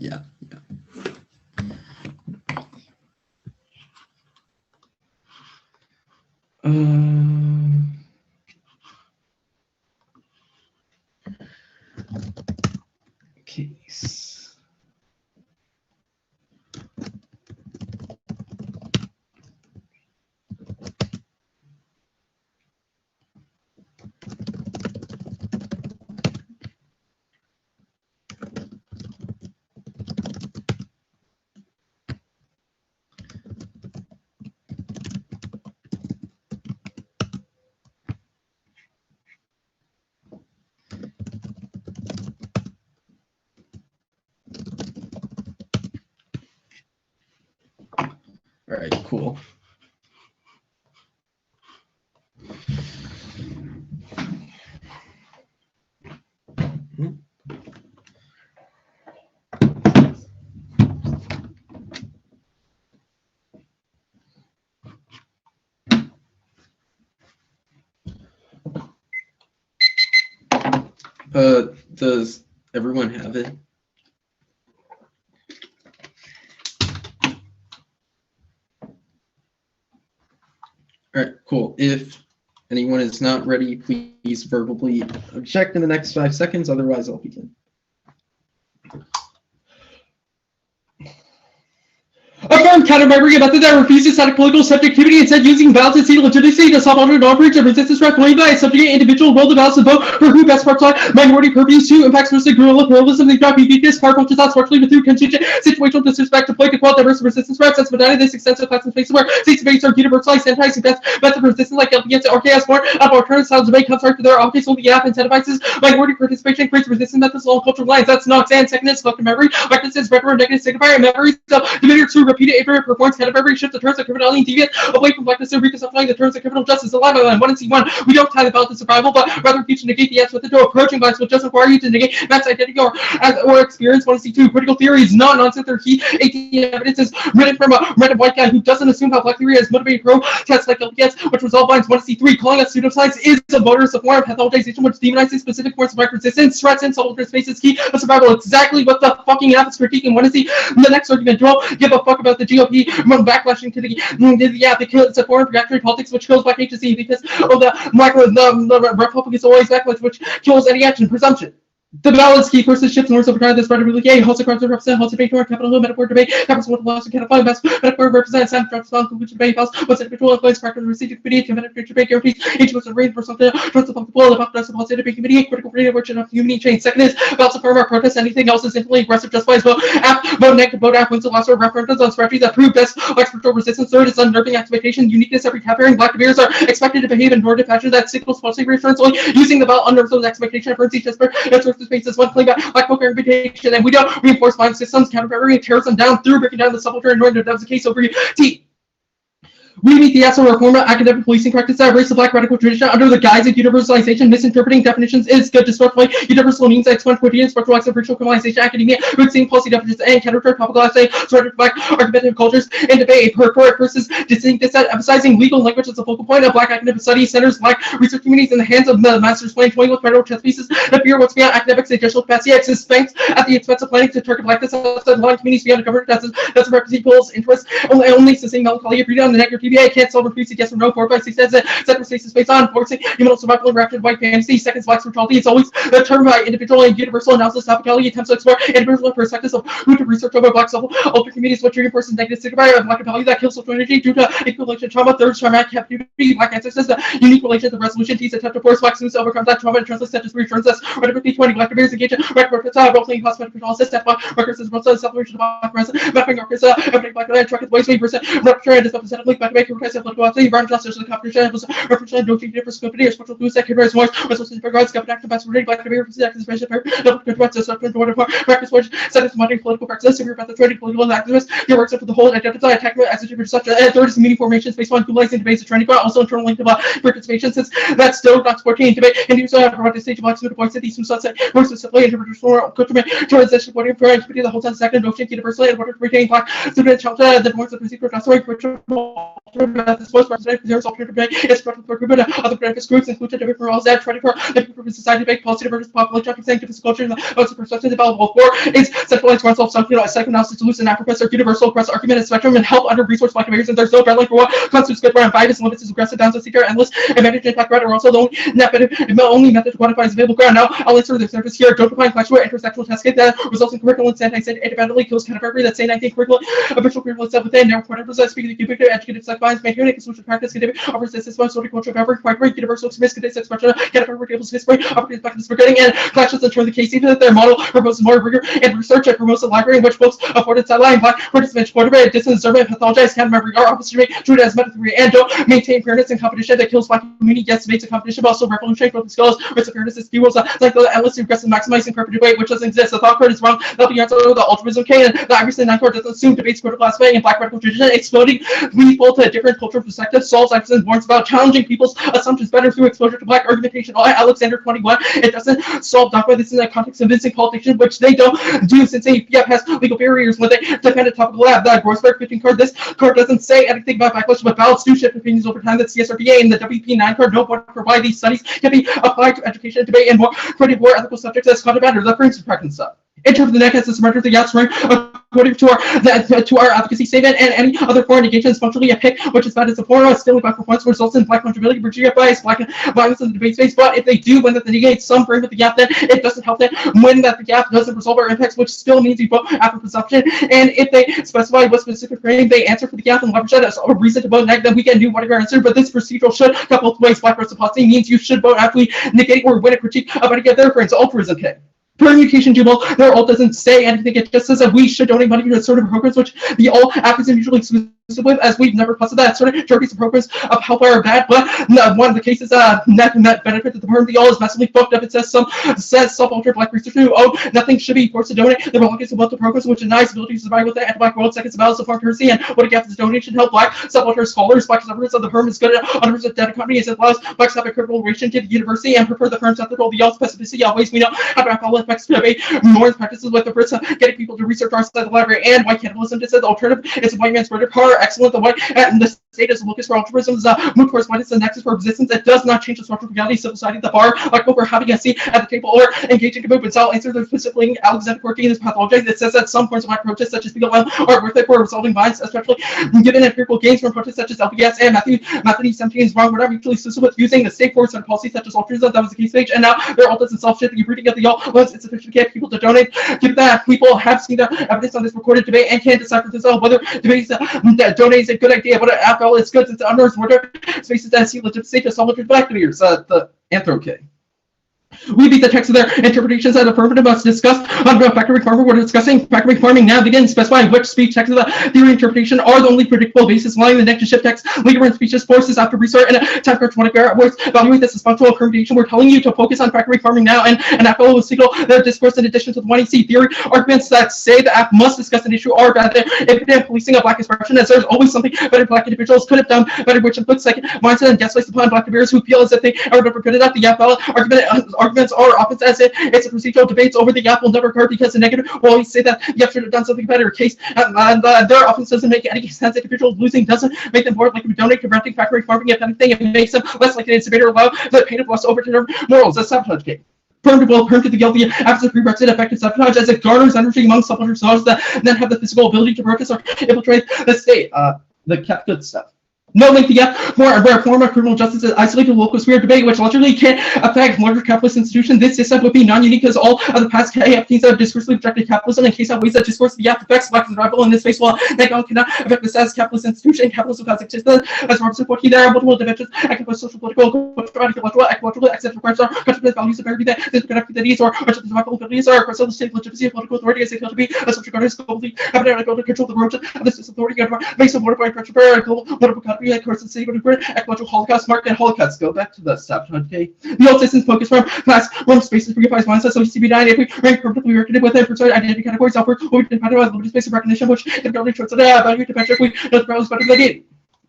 Case. All right, cool. Does everyone have it? All right, cool. If anyone is not ready, please verbally object in the next 5 seconds. Otherwise, I'll begin. Affirm counter-memory method that refuses static political subjectivity, instead using balance and seat legitimacy to solve alternative non-breach of resistance threat claimed by a subjugate individual will the balance to vote for who best parts minority purviews to impacts versus guerrilla pluralism. They cannot be weakness, power functions not structurally, but through contingent situational disrespect to play to quell diverse resistance threats. That's modality this extensive class in spaces where states debates are universalized, sanitized, best method of resistance like against RKS born out of alternative styles of debate comes to their office only app incentivizes minority participation, creates resistance methods along cultural lines. That's not and second is selective memory, weaknesses, retro negative signifier memories of debater to repeat it every performance kind of every shift the terms of criminality and deviant away from blackness and reconstructing the terms of criminal justice. Alive and 1 and C1. We don't talk about the survival, but rather teach to negate the ends with the door. Approaching bias will just require you to negate Matt's identity or experience. 1 and C2. Critical theory is not nonsense. Their key 18 evidence is written from a random white guy who doesn't assume how black theory has motivated pro-tests like LPS, which resolve binds 1 and C3. Calling us pseudoscience is a motorist, a form of pathologization which demonizes specific forms of black resistance, threats, and soldier spaces key of survival. Exactly what the fucking app is critiquing. 1 and C. The next argument, don't give a fuck about the GOP backlashing to because it's a form of reactionary politics which kills black agency because the Republicans always backlash which kills any action presumption. The balance key versus ships north of this spread of really House of Cards represent House of Victor, Capitol Hill, metaphor debate, Capitol Hill, Lost, Capitol Best, metaphor represents Sam Trump's which debate house, what's individual influence, practice, receiving committee, competitive debate guarantees, each was a raid for something, trust the public will, the population, the policy debate committee, critical freedom, which enough human chain. Second is about to firm our protest, anything else is simply aggressive, justifies vote negative, vote app, wins the last referendums on strategies that prove best, expert resistance. Third is unnerving expectation, uniqueness, every capturing black bears are expected to behave in normative fashion that signals falsely reassurance only using the belt unnerves those expectation of currency just for that source of spaces one claim black poker invitation, and we don't reinforce mind systems, counter-memory, tears them down through breaking down the subaltern normative. That was the case over here. We meet the asshole reform academic policing practice that embrace the black radical tradition under the guise of universalization. Misinterpreting definitions is good disruptively. Universal means exploit quotidian, structural acts of virtual criminalization, academia, root-seeing policy definitions, and counter topicalizing surrender to black argumentative cultures and debate. Perforate versus distinct dissent, emphasizing legal language as a focal point of black academic studies, centers black research communities in the hands of the master's plan, toying with federal chess pieces that appear once beyond academics, additional capacity exists banks at the expense of planning to target blackness outside line communities beyond the government doesn't represent people's interests. Only sustain melancholy of freedom on the negative TBA can't solve refuse yes or no. 4, 5, 6 says that second stasis based on forcing human survival and rapid white fantasy. Second black spirituality is always determined by individual and universal analysis. Topicality attempts to explore individual perspectives of who to research over black ultra communities, which reinforces negative signifier of black value that kills social energy due to accumulation trauma. Third, traumatic captivity. Black ancestors, the unique relation to resolution. These attempt to force black students to overcome that trauma and translate such as reassurance as rhetoric 20 black bears engage in role-playing cosmetic analysis. That's why records is also separation of black resident mapping records everything black land truck is waste weight percent representative and representative black make request political activity run justice the competition was representative no change for scope of special news that can raise voice resolution for guards government active best black bear representative special pair double control to separate order for records which set modern political practices severe about the trading political activists your works up for the whole identify attack as a different such and third is meeting formations based on utilizing debates of training also internal link to participation since that's still not supporting debate and you saw provide the stage of blacks with the points that these sunset more specifically interpretation culture transition what in for the whole time second no change universally and what retaining black student child the points of procedure not so alternative was represented there's alternative debate. It's for group of other benefits groups included debate for all that trying for the society debate policy versus popular traffic culture and the perspectives available for is centralized oneself psychoanalysis solution and professor universal across argument and spectrum and help under resource black barriers and there's no guideline for what constitutes good brand bias limits is aggressive downside seeker endless and managed impact right are also the only method to quantify is available ground. Now I'll answer the surface here. Don't define factual intersectional test kit that results in curriculum instead I said independently kills category that say 19 curriculum official curriculum itself within now whatever speaking the ubiquitous educated sex binds maintaining social practice offers this is one social culture of every quite great universal sophisticated sex expression category tables history offers back to forgetting and clashes and turn the case even that their model proposes more rigor and research and promotes a library in which books afforded sideline black participants quarterback distance survey pathologized can memory are opposite true as method and don't maintain fairness and competition that kills black community yes makes a competition but also revolutionary for the skills with fairness is fuels like the endless aggressive maximizing corporate debate which doesn't exist. The thought card is wrong. That'll be answered the altruism K and the Iverson 9 card doesn't assume debates critical aspect and black radical tradition exploding people to a different cultural perspective solves Iverson warns about challenging people's assumptions better through exposure to black argumentation. Alexander 21 it doesn't solve dogma. This is in the context of convincing politicians which they don't do since APF has legal barriers when they defend a topical lab. The Grossberg 15 card this card doesn't say anything about backlash but balance do shift opinions over time. That CSRBA and the WP9 card don't want to provide these studies can be applied to education and debate and more creative more ethical subjects as content matters. The frames of practice stuff. In terms of the neck as the surrender of the yacht spring, according to our advocacy statement and any other foreign engagement is functionally a pick, which is bad as a form of stealing black performance results in black fungibility, Virginia bias, black violence in the debate space. But if they do win that they negate some frame of the gap, then it doesn't help them win that the gap doesn't resolve our impacts, which still means we vote after presumption. And if they specify what specific frame they answer for the gap and leverage that as a reason to vote neg, then we can do whatever answer. But this procedural should cut both ways. Black reciprocity means you should vote after we negate or win a critique about any of their friends. Altruism K. Permutation jubal, their alt doesn't say anything, it just says that we should donate money to sort of programs which the alt app is usually exclusive with, as we've never posted that sort of charities and programs of help are bad, but one of the cases net benefit that the program the alt is massively fucked up. It says self-alter black research who nothing should be forced to donate. The reluctance of multiple programs which denies ability to survive with the anti-black world seconds about of foreign currency and what a gap is donation help black self-alter scholars, black governments of the firm is good at 100% debt economy as it allows blacks to have a critical relation to the university and prefer the firm's ethical the alt specificity always we know how to all effects to debate more practices with the first getting people to research outside the library and white cannibalism. It says the alternative is a white man's murder car excellent the white and the state is a locus for altruism move towards what is the nexus for resistance. It does not change the structural reality civil society the bar like over having a seat at the table or engaging in movements. I'll answer the specifically Alexander Corky this pathologized that says that some forms of black protests such as BLM are worth it for resolving violence, especially given empirical gains from protests such as LPS and Matthew 17 is wrong. We're not mutually exclusive with using the state force and policies such as altruism. That was the case page and now their alt doesn't solve shit. The reading of the alt was insufficient to get people to donate. Given that people have seen the evidence on this recorded debate and can decipher themselves whether debates that donate is a good idea, but AFL is good since it unearths more spaces that see legitimacy to solve black debaters. The Anthro K. We beat the text of their interpretations as affirmative must discuss on factory farming. We're discussing factory farming now. They didn't specify which speech text of the theory interpretation are the only predictable basis, allowing the next to shift text later in speeches forces after restart and time for 20 words. Evaluate this as functional interpretation. We're telling you to focus on factory farming now and AFL will signal their discourse in addition to the 1EC theory arguments that say the app must discuss an issue are bad. They're policing of black expression as there's always something better black individuals could have done better, which inflicts like mindset and gaslights upon black debaters who feel as if they are never good enough. The AFL arguments are often as if it's a procedural debates over the app will never occur because the negative will always say that you should have done something better. Case and their often doesn't make any sense. Individuals losing doesn't make them more likely to donate to renting factory farming. If anything, it makes them less likely to submit or allow the pain of loss over to their morals. That's sabotage game. Perm to the guilty after pre-Brexit effective sabotage as it garners energy among supplementary souls that then have the physical ability to protest or infiltrate the state. The kept good stuff. No link to yet for a rare form of criminal justice is isolated local sphere debate, which literally can't affect larger capitalist institutions. This system would be non-unique because all of the past KFTs have discursively rejected capitalism in case of ways that discourse the affects black survival in this space while that cannot affect the status capitalist institution. Capitalism has existed as Robinson Porky. There are multiple dimensions, economic, social, political, cultural, ecological, etc. Contributive values of everything that interconnect the needs or survival abilities or personal state legitimacy of political authority as they feel to be a social governance globally have an ability to control the road of this authority and makes a mortifying pressure for a global economy. Person city ecological holocaust mark and holocaust go back to the sabotage. Okay, the old systems focus from class room spaces preoccupies mindset. So CB9 if we rank perfectly recorded with it for certain identity categories upward will be dependent on limited space of recognition, which if the shorts of the value depends if we know the problems better than it.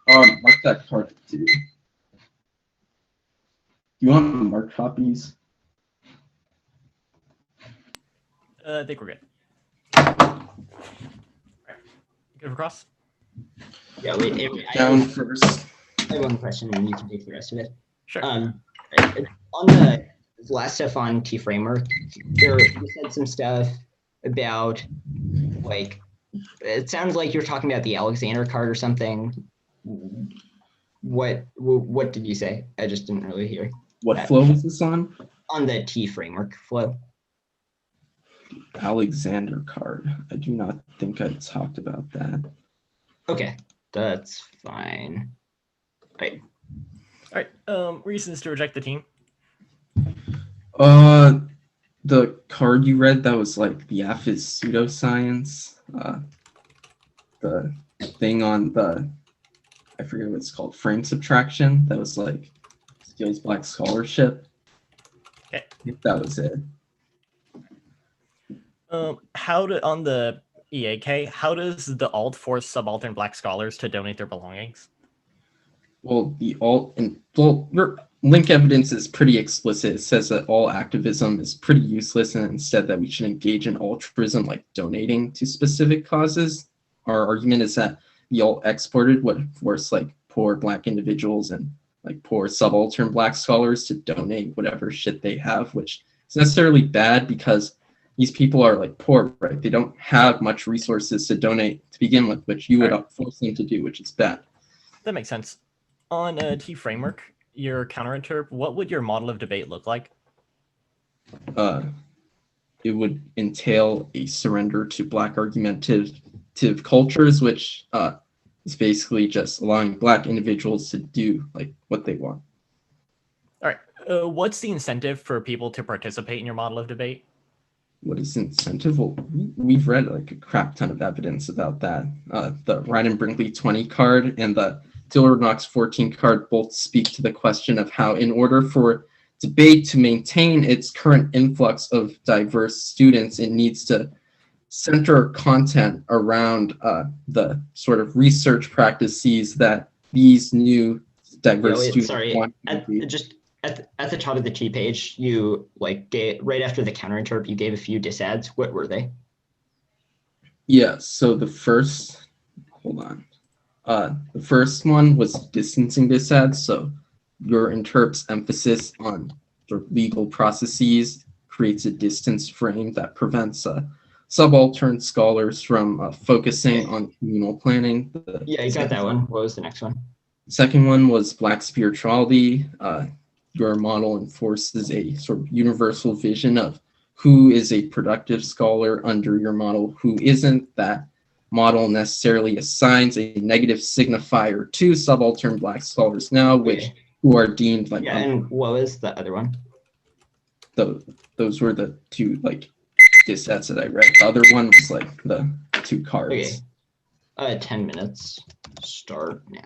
Mark that card too. You want mark copies? I think we're good. All right. Good for cross. Yeah, wait, Down first. I have one question, and you can take the rest of it. Sure. On the last stuff on T framework, you said some stuff about like it sounds like you're talking about the Alexander card or something. What did you say? I just didn't really hear. What flow was this on? On the T framework flow. Alexander card. I do not think I talked about that. Okay, that's fine. Right. All right. Reasons to reject the team. The card you read that was like the F is pseudoscience. The thing on the I forget what it's called, frame subtraction. That was like steals black scholarship. Okay. I think that was it. On the EAK, how does the alt force subaltern black scholars to donate their belongings? Well, your link evidence is pretty explicit. It says that all activism is pretty useless, and instead that we should engage in altruism, like donating to specific causes. Our argument is that the alt exported would force like poor black individuals and like poor subaltern black scholars to donate whatever shit they have, which is necessarily bad because these people are like poor, right? They don't have much resources to donate to begin with, which you would force them to do, which is bad. That makes sense. On T framework, your counterinterp, what would your model of debate look like? It would entail a surrender to black argumentative cultures, which is basically just allowing black individuals to do like what they want. All right. What's the incentive for people to participate in your model of debate? What is incentive? Well, we've read like a crap ton of evidence about that. The Ryan Brinkley 20 card and the Dillard Knox 14 card both speak to the question of how, in order for debate to maintain its current influx of diverse students, it needs to center content around the sort of research practices that these new diverse students want to do. At the top of the T page, you like right after the counterinterp, you gave a few disads. What were they? Yeah, so the first one was distancing disads. So your interp's emphasis on the legal processes creates a distance frame that prevents subaltern scholars from focusing on communal planning. Yeah, you got that one. What was the next one? Second one was black spirituality. Your model enforces a sort of universal vision of who is a productive scholar under your model, who isn't. That model necessarily assigns a negative signifier to subaltern black scholars now, who are deemed like. Yeah, and what was the other one? Those were the two like dissets that I read. The other one was like the two cards. Okay. 10 minutes. Start now.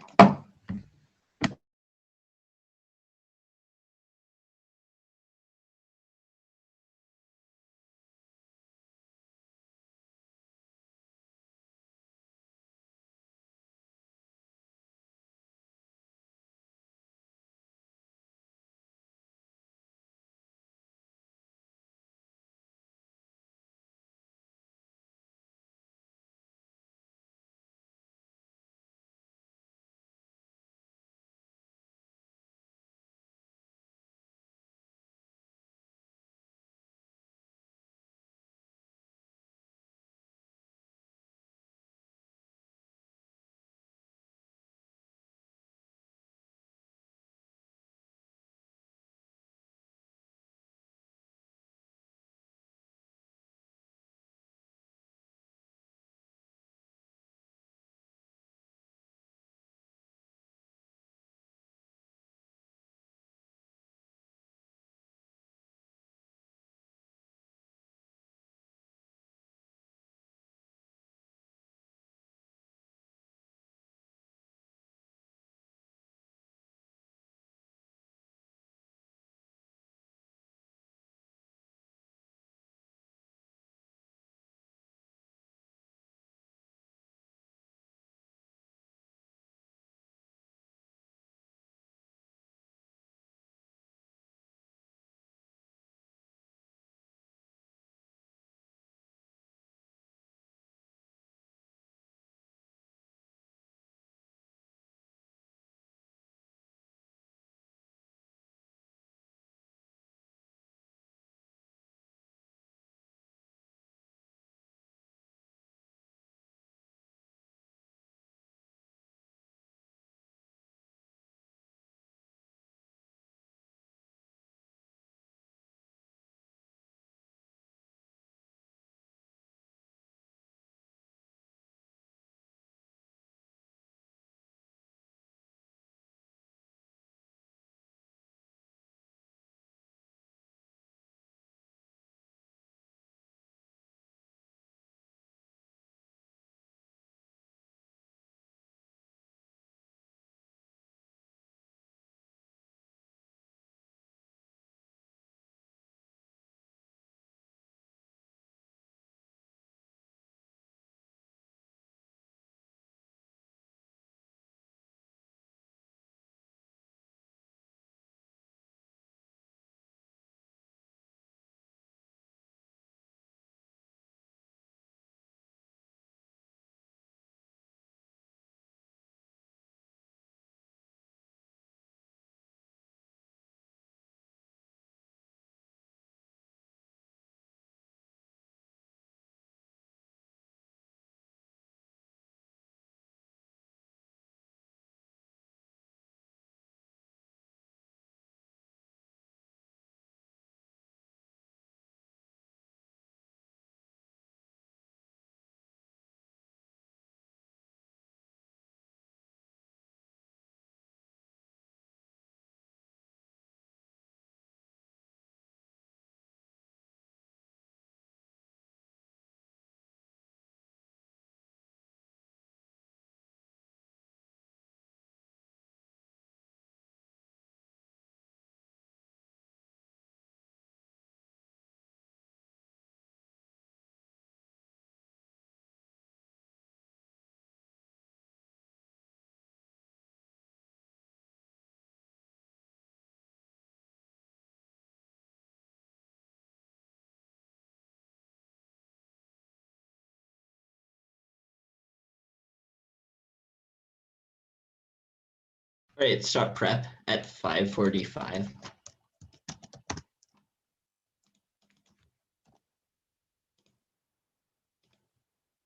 All right, stop prep at 5:45.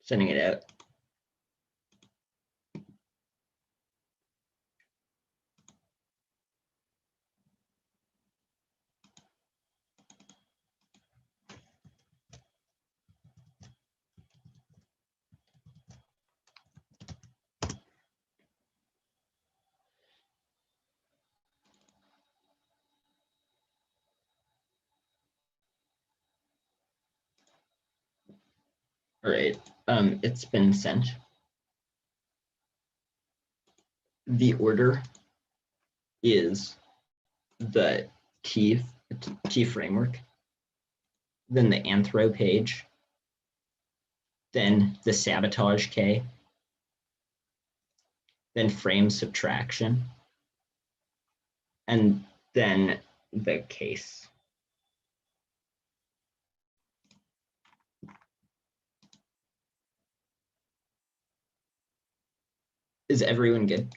Sending it out. All right, it's been sent. The order is the T framework, then the anthro page, then the sabotage K, then frame subtraction, and then the case. Is everyone good?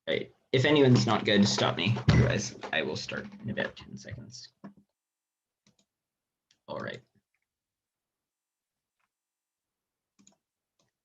Right. If anyone's not good, stop me. Otherwise, I will start in about 10 seconds. All right.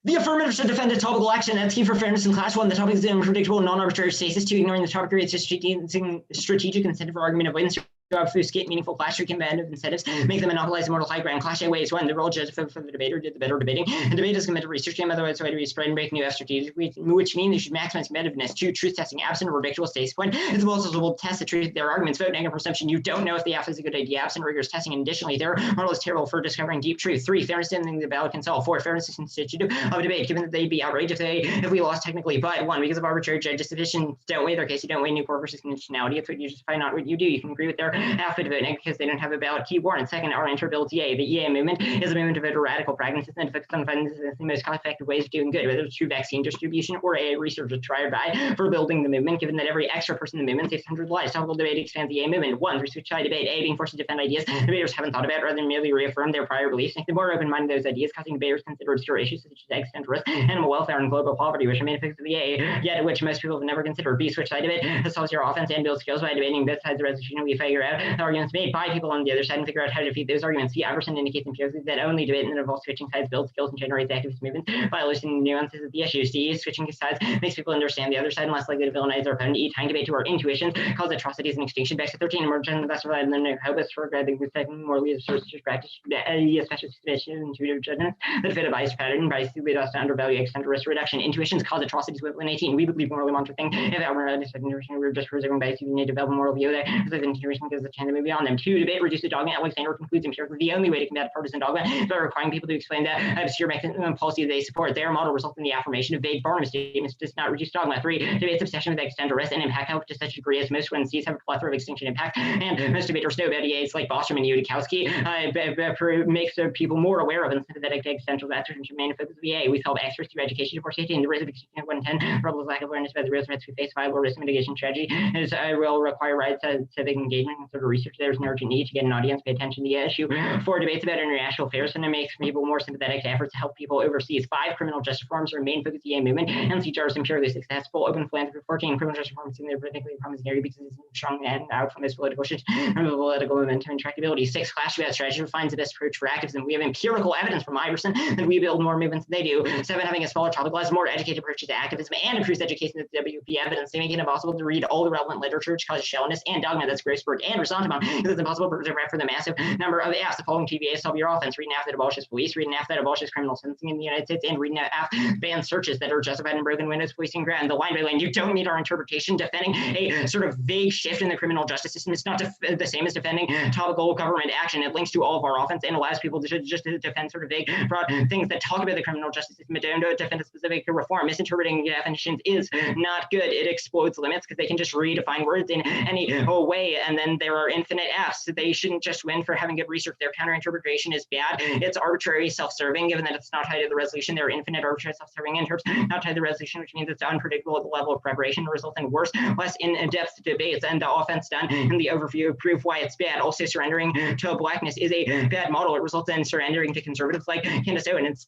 The affirmative should defend a topical action. That's key for fairness in class 1. The topic is the unpredictable, non-arbitrary stasis. 2, ignoring the topic creates a strategic incentive for argument avoidance. To obfuscate meaningful clash or combative incentives, make them monopolize the moral high ground. Clash ways 1, the role judge for the debater did the better debating. And debate is committed research game, otherwise it's way to be spread and break new strategies, which mean they should maximize competitiveness. 2, truth testing, absent a predictable stasis point. It's possible to test the truth of their arguments. Vote negative perception. You don't know if the F is a good idea. Absent rigorous testing. And additionally, their model is terrible for discovering deep truth. 3, fairness in the ballot can solve. 4, fairness is constitutive of a debate, given that they'd be outraged if we lost technically. But 1, because of arbitrary judge sufficient, don't weigh their case. You don't weigh new core versus conditionality. It's what you justify, not what you do. You can agree with their half of debate because they don't have a valid key warrant. Second, our interability EA. The EA movement is a movement of a radical pragmatism and focus on finding the most cost-effective ways of doing good, whether it's through vaccine distribution or a research tried by for building the movement, given that every extra person in the movement saves 100 lives. Topical debate expands the EA movement. 1, through switch side debate. A, being forced to defend ideas debaters haven't thought about rather than merely reaffirm their prior beliefs. Make them more open-minded those ideas, causing debaters consider obscure issues such as existential risk, animal welfare, and global poverty, which are main effects of the A, yet which most people have never considered. B, switch side debate. This solves your offense and builds skills by debating both sides of the resolution. We figure out the arguments made by people on the other side and figure out how to defeat those arguments. C, Iverson indicates empirically that only debate that involves switching sides builds skills and generates activist movements by elucidating nuances of the issue. C, switching sides makes people understand the other side and less likely to villainize their opponent. E, tying debate to our intuitions cause atrocities and extinction. Back to 13, emerge on the best of and then hopeless for grabbing the second more leaders to practice, especially suspicion intuitive judgments that fit a biased pattern. Bias lead us to undervalue extent risk reduction. Intuitions cause atrocities with 18. We believe morally monitor thing. If our intuition we're just preserving bias, you need to develop a moral view there. Because intuition gives a chance to move beyond them. 2, debate reduce the dogma. Alexander concludes empirically the only way to combat partisan dogma is by requiring people to explain that obscure mechanism and policy they support. Their model results in the affirmation of vague Barnum statements does not reduce dogma. 3, debate's obsession with existential risk and impact help to such a degree as most when C's have a plethora of extinction impact, and most debaters know about EAs like Bostrom and Yudikowsky makes people more aware of and sympathetic to existential factors and main focus of EA. We solve experts through education, divorce safety, and the risk of extinction at 110. Problems lack of awareness about the real threats we face. Viable risk mitigation strategy is will require civic engagement and sort of research. There's an urgent need to get an audience pay attention to the issue. 4, debates about international affairs, and it makes people more sympathetic to efforts to help people overseas. 5, criminal justice reforms are main focus of the EA movement, and CJR is empirically successful. Open philanthropy. 14, criminal justice reforms seem particularly promising area because it's strong and out from this political shift and political momentum and tractability. 6, clash about strategy finds the best approach for activism. We have empirical evidence from Iverson that we build more movements than they do. 7, having a smaller topic class, more educated approach to activism and improves education of the WP evidence. They make it impossible to read all the relevant literature, which causes shallowness and dogma. That's Grossberg and Rosantimum. It's impossible to prep for the massive number of F's. The following TVAs solve your offense. Read an F that abolishes police, read an F that abolishes criminal sentencing in the United States, and read an F ban searches that are justified in broken windows, policing ground. The line by line, you don't meet our interpretation. Defending a sort of vague shift in the criminal justice system is not the same as defending topical government action. It links to all of our offense and allows people to just defend sort of vague, broad things that talk about the criminal justice system, but don't defend a specific reform. Misinterpreting definitions is not good. It explodes limits because they can just redefine words in any way, and then there are infinite Fs. They shouldn't just win for having good research. Their counter-interpretation is bad. It's arbitrary, self-serving, given that it's not tied to the resolution. There are infinite arbitrary self-serving interps not tied to the resolution, which means it's unpredictable at the level of preparation, result in worse, less in-depth debates. And the offense done in the overview prove why it's bad. Also, surrendering to blackness is a bad model. It results in surrendering to conservatives like Candace Owens.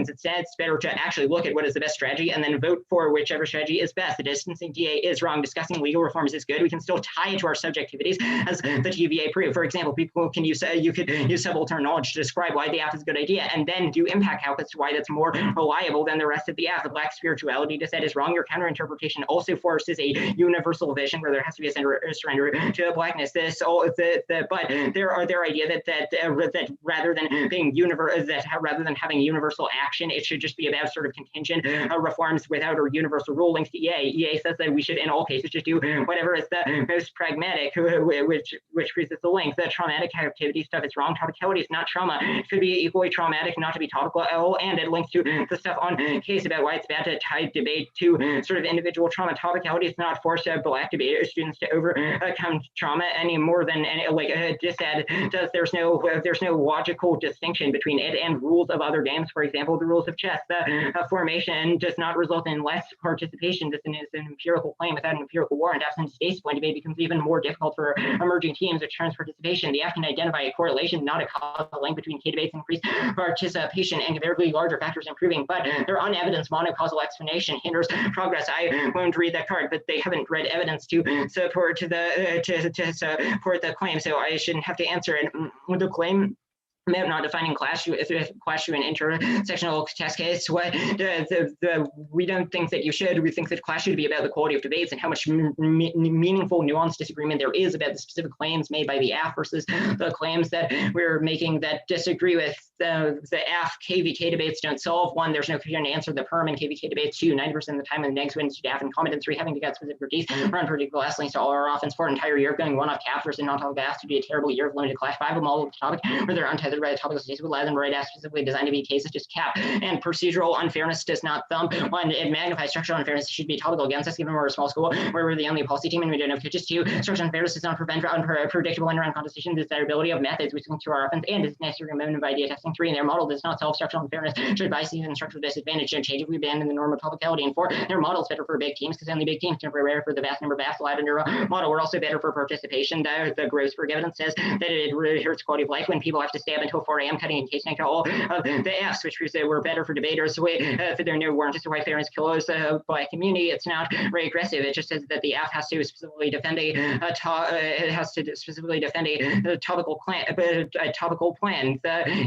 Instead, it's better to actually look at what is the best strategy and then vote for whichever strategy is best. The distancing DA is wrong. Discussing legal reforms is good. We can still tie it to our subjectivities, as the TVA proved. For example, people can use you could use subaltern knowledge to describe why the app is a good idea, and then do impact calc as to why that's more reliable than the rest of the app. The black spirituality set is wrong. Your counterinterpretation also forces a universal vision where there has to be a surrender to blackness. But their idea that rather than being rather than having universal action, it should just be about sort of contingent reforms without a universal rule links to EA. EA says that we should, in all cases, just do whatever is the most pragmatic, which proves it's a link. The traumatic captivity stuff is wrong. Topicality is not trauma. It could be equally traumatic not to be topical at all, and it links to the stuff on case about why it's bad to tie debate to sort of individual trauma. Topicality is not forced black debaters, students to overcome trauma any more than Dissad does. There's no logical distinction between it and rules of other games. For example, the rules of chess. The formation does not result in less participation. This is an empirical claim without an empirical warrant. Absent space point debate becomes even more difficult for emerging teams, which turns participation. The app can identify a correlation, not a causal link between K debates, increased participation, and comparatively larger factors improving. But their unevidenced monocausal explanation hinders progress. I won't read that card, but they haven't read evidence to support support the claim, so I shouldn't have to answer it. The claim about not defining class to an intersectional test case. We don't think that you should. We think that class should be about the quality of debates and how much meaningful, nuanced disagreement there is about the specific claims made by the app versus the claims that we're making that disagree with the app. KVK debates don't solve. One, there's no coherent answer to the perm in KVK debates. Two, 90% of the time in the next wins to app and comment. And three, having to get specific critique or unpredictable S links to all our offense for an entire year, going one off cap versus non-topic apps would be a terrible year of limited class 5 of all of the topic where they're untethered by the topical states would allow them to write apps specifically designed to be cases just cap. And procedural unfairness does not thumb. One, it magnifies structural unfairness. It should be topical against us, given we're a small school where we're the only policy team and we don't have pitches. Two, structural unfairness does not prevent unpredictable end-around contestation, desirability of methods which link to our offense, and is necessary amendment of idea testing. Three, in their model does not solve structural unfairness, should biases and structural disadvantage don't change if we abandon the norm of topicality. And four, their model is better for big teams because only big teams can prepare for the vast number of apps allowed in their model. We're also better for participation. The Grossberg evidence says that it really hurts quality of life when people have to stay up until 4 a.m. cutting and casing all of the Fs, which proves that we're better for debaters. So if there are no warrants as to why fairness kills the black community, it's not very aggressive. It just says that the app has to specifically defend a topical plan. The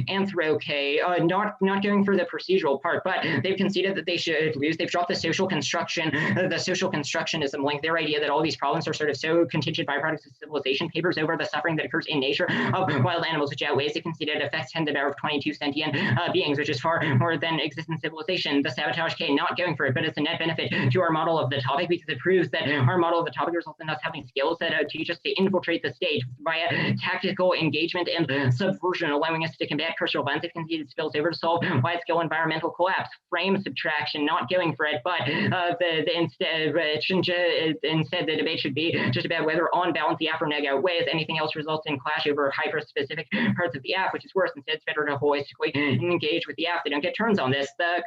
Anthro-K, not going for the procedural part, but they've conceded that they should lose. They've dropped the social construction, the social constructionism link. Their idea that all these problems are sort of so contingent byproducts of civilization papers over the suffering that occurs in nature of wild animals, which outweighs. They conceded it affects 10 to the power of 22 sentient beings, which is far more than existent civilization. The sabotage K, not going for it, but it's a net benefit to our model of the topic because it proves that our model of the topic results in us having skills that teach us to infiltrate the stage via tactical engagement and subversion, allowing us to combat crucial violence. It conceded spills over to solve wide-scale environmental collapse. Frame subtraction, not going for it, but instead the debate should be just about whether on balance the app or neg outweighs. Anything else results in clash over hyper-specific parts of the app, which is worse. Instead, it's better to holistically engage with the app. They don't get turns on this. The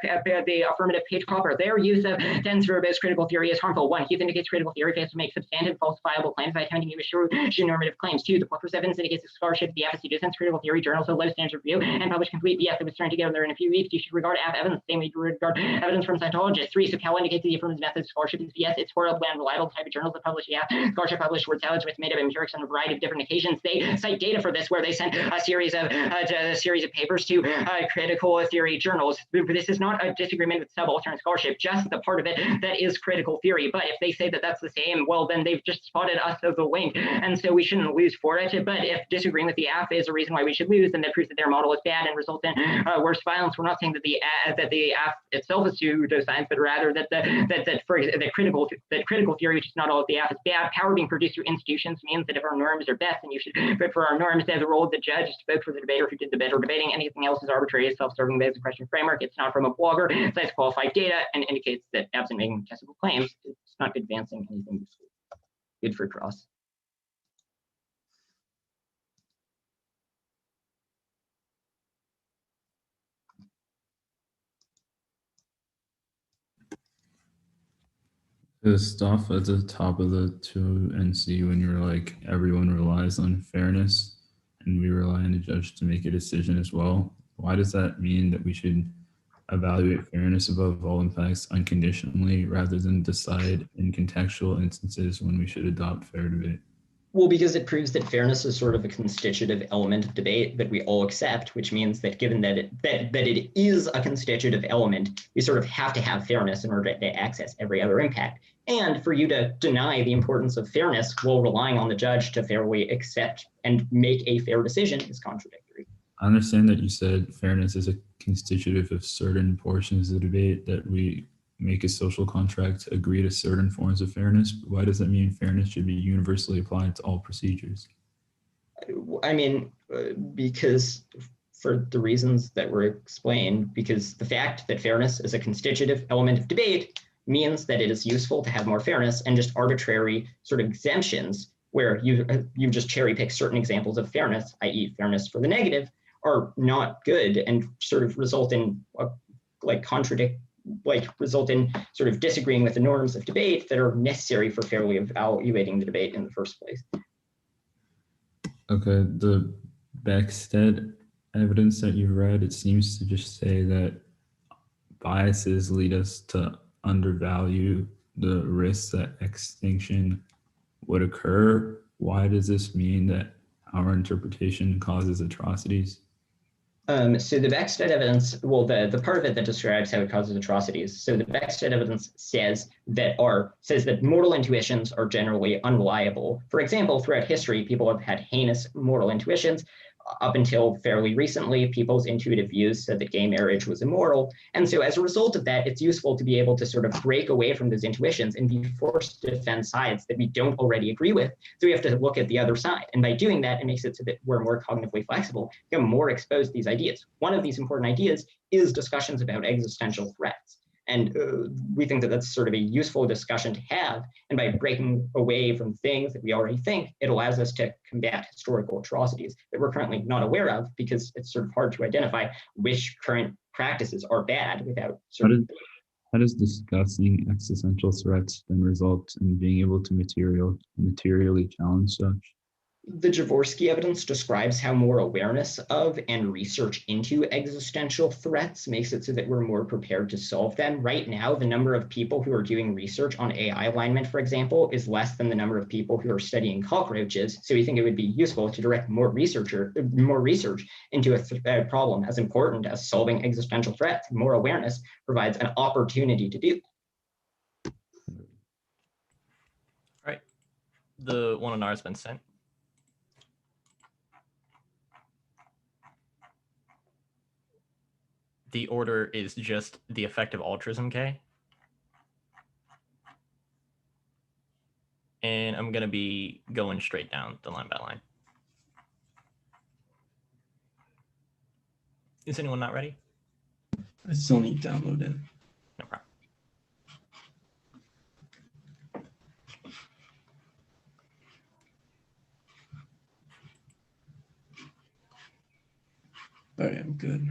affirmative page proper, their use of dense verbose critical theory is harmful. One, Hughes indicates critical theory fails to make substantive falsifiable claims by attempting to issue normative claims. Two, the Pluckers evidence indicates the scholarship of the FSU distance critical theory journals with low standards of review and publish complete BS that was thrown together in a few weeks. You should regard app evidence the same way you regard evidence from Scientologists. Three, so Cal indicates the affirmative method of scholarship is BS. It's for a reliable type of journals that publish scholarship published word salads with made of empirics on a variety of different occasions. They cite data for this where they sent a series of papers to critical theory journals. This is not a disagreement with subaltern scholarship, just the part of it that is critical theory. But if they say that that's the same, well, then they've just spotted us as a link, and so we shouldn't lose for it. But if disagreeing with the app is a reason why we should lose, then that proves that their model is bad and results in worse violence. We're not saying that the app itself is pseudoscience, but rather that critical theory, which is not all of the app, is bad. Power being produced through institutions means that if our norms are best, then you should vote for our norms. They have the role of the judge to vote for the debater who did the better debating. Anything else is arbitrary, self-serving based question framework. It's not from a blogger. It cites qualified data and indicates that absent making testable claims, it's not advancing anything useful. Good for cross. The stuff at the top of the 2NC when you're like, everyone relies on fairness and we rely on the judge to make a decision as well. Why does that mean that we should evaluate fairness above all impacts unconditionally rather than decide in contextual instances when we should adopt fair debate? Well, because it proves that fairness is sort of a constitutive element of debate that we all accept, which means that given that it is a constitutive element, we sort of have to have fairness in order to access every other impact. And for you to deny the importance of fairness while relying on the judge to fairly accept and make a fair decision is contradictory. I understand that you said fairness is a constitutive of certain portions of the debate, that we make a social contract to agree to certain forms of fairness. But why does that mean fairness should be universally applied to all procedures? I mean, because for the reasons that were explained, because the fact that fairness is a constitutive element of debate means that it is useful to have more fairness, and just arbitrary sort of exemptions where you just cherry pick certain examples of fairness, i.e. fairness for the negative, are not good and sort of result in result in sort of disagreeing with the norms of debate that are necessary for fairly evaluating the debate in the first place. Okay, the Beckstead evidence that you've read, it seems to just say that biases lead us to undervalue the risks that extinction would occur. Why does this mean that our interpretation causes atrocities? So the Beckstead evidence, well, the part of it that describes how it causes atrocities. So the Beckstead evidence says that mortal intuitions are generally unreliable. For example, throughout history, people have had heinous mortal intuitions. Up until fairly recently, people's intuitive views said that gay marriage was immoral. And so as a result of that, it's useful to be able to sort of break away from those intuitions and be forced to defend sides that we don't already agree with. So we have to look at the other side. And by doing that, it makes it so that we're more cognitively flexible, become more exposed to these ideas. One of these important ideas is discussions about existential threats. And we think that that's sort of a useful discussion to have. And by breaking away from things that we already think, it allows us to combat historical atrocities that we're currently not aware of, because it's sort of hard to identify which current practices are bad without sort of. How does discussing existential threats then result in being able to materially challenge such? The Jaworski evidence describes how more awareness of and research into existential threats makes it so that we're more prepared to solve them. Right now, the number of people who are doing research on AI alignment, for example, is less than the number of people who are studying cockroaches. So we think it would be useful to direct more research into a problem as important as solving existential threats. More awareness provides an opportunity to do. All right. The one on R has been sent. The order is just the effect of altruism K. And I'm going to be going straight down the line by line. Is anyone not ready? I still need to download it. No problem. All right, I'm good.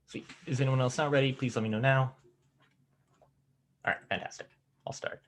Sweet. Is anyone else not ready? Please let me know now. All right, fantastic. I'll start.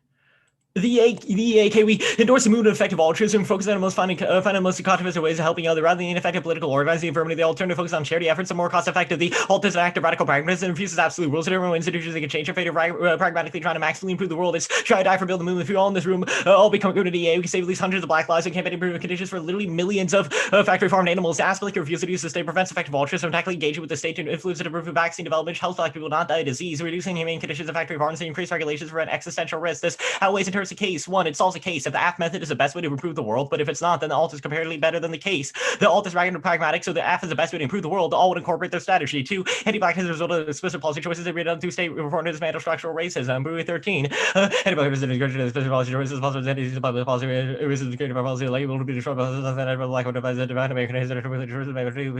The EAK, we endorse the movement of effective altruism, focusing on finding the most controversial ways of helping others rather than ineffective political organizing. Affirmative, the alternative focus on charity efforts are more cost effective. The alt is an act of radical pragmatism and refuses absolute rules. Everyone institutions that can change their fate of pragmatically trying to maximally improve the world. It's try to die for building the movement. If we all in this room all become good at EA, we can save at least hundreds of black lives and campaign improvement conditions for literally millions of factory farmed animals. Ask like refuse to use the state prevents effective altruism, tackling engagement with the state to influence and improve vaccine development, health black people not die of disease, reducing humane conditions of factory farms, and increase regulations for an existential risk. This outweighs in terms of case. One, it solves a case. If the AF method is the best way to improve the world, but if it's not, then the alt is comparatively better than the case. The alt is radical pragmatic, so the AF is the best way to improve the world. The alt would incorporate their strategy. Two, anti-black has resulted in explicit policy choices that redone through state reform to dismantle structural racism. Brewery 13. Anti-black has encouraged explicit policy choices, possible entities, public policy, racism, creative policy, liable to be destroyed by the black one device, the divine American history,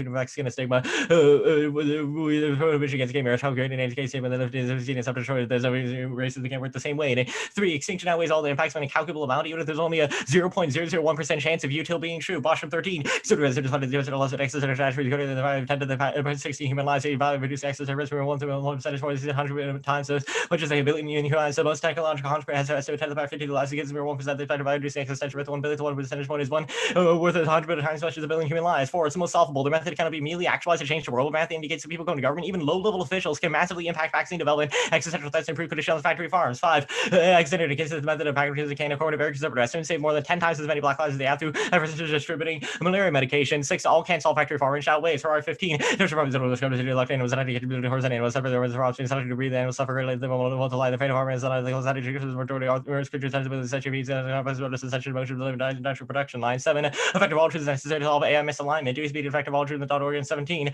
vaccine stigma, prohibition against gay marriage, how great an anti-gay statement that lifted is seen as self-destroyed. There's no racism can't work the same way. And three, extinction outweighs all all the impacts on a calculable amount, even if there's only a 0.001% chance of util being true. Bottom 13. So the residents funded the less of excess and attribute to the 5 10 to the 16 human lives, value reduced access to risk for 1 percentage points 100 times as much as a billion human lives. So most technological consequence has estimated 10 to the power 50 to the last against 1% the effect of reducing access to risk 1 billion to 1 percentage point is 1 worth 100 times as much as a billion human lives. 4. It's the most solvable. The method cannot be immediately actualized to change the world. Math indicates that people going to government, even low-level officials, can massively impact vaccine development, existential threats, and improve conditions on factory farms. 5. Accidental cases the method of packages can according to very conservative estimates save more than 10 times as many black lives as they have to ever since distributing malaria medication. 6. All can't solve factory farming shall waste. For 15. There's problems that will discover the left animals that identity to horse and animals suffer there was a option to breathe animals suffer greatly they won't lie the fate of farmers and the majority of creatures tend to be the century beats and essential motion of natural production. Line 7. Effective altruism is necessary to solve AI misalignment. Do speed effective altruism.org. And 17.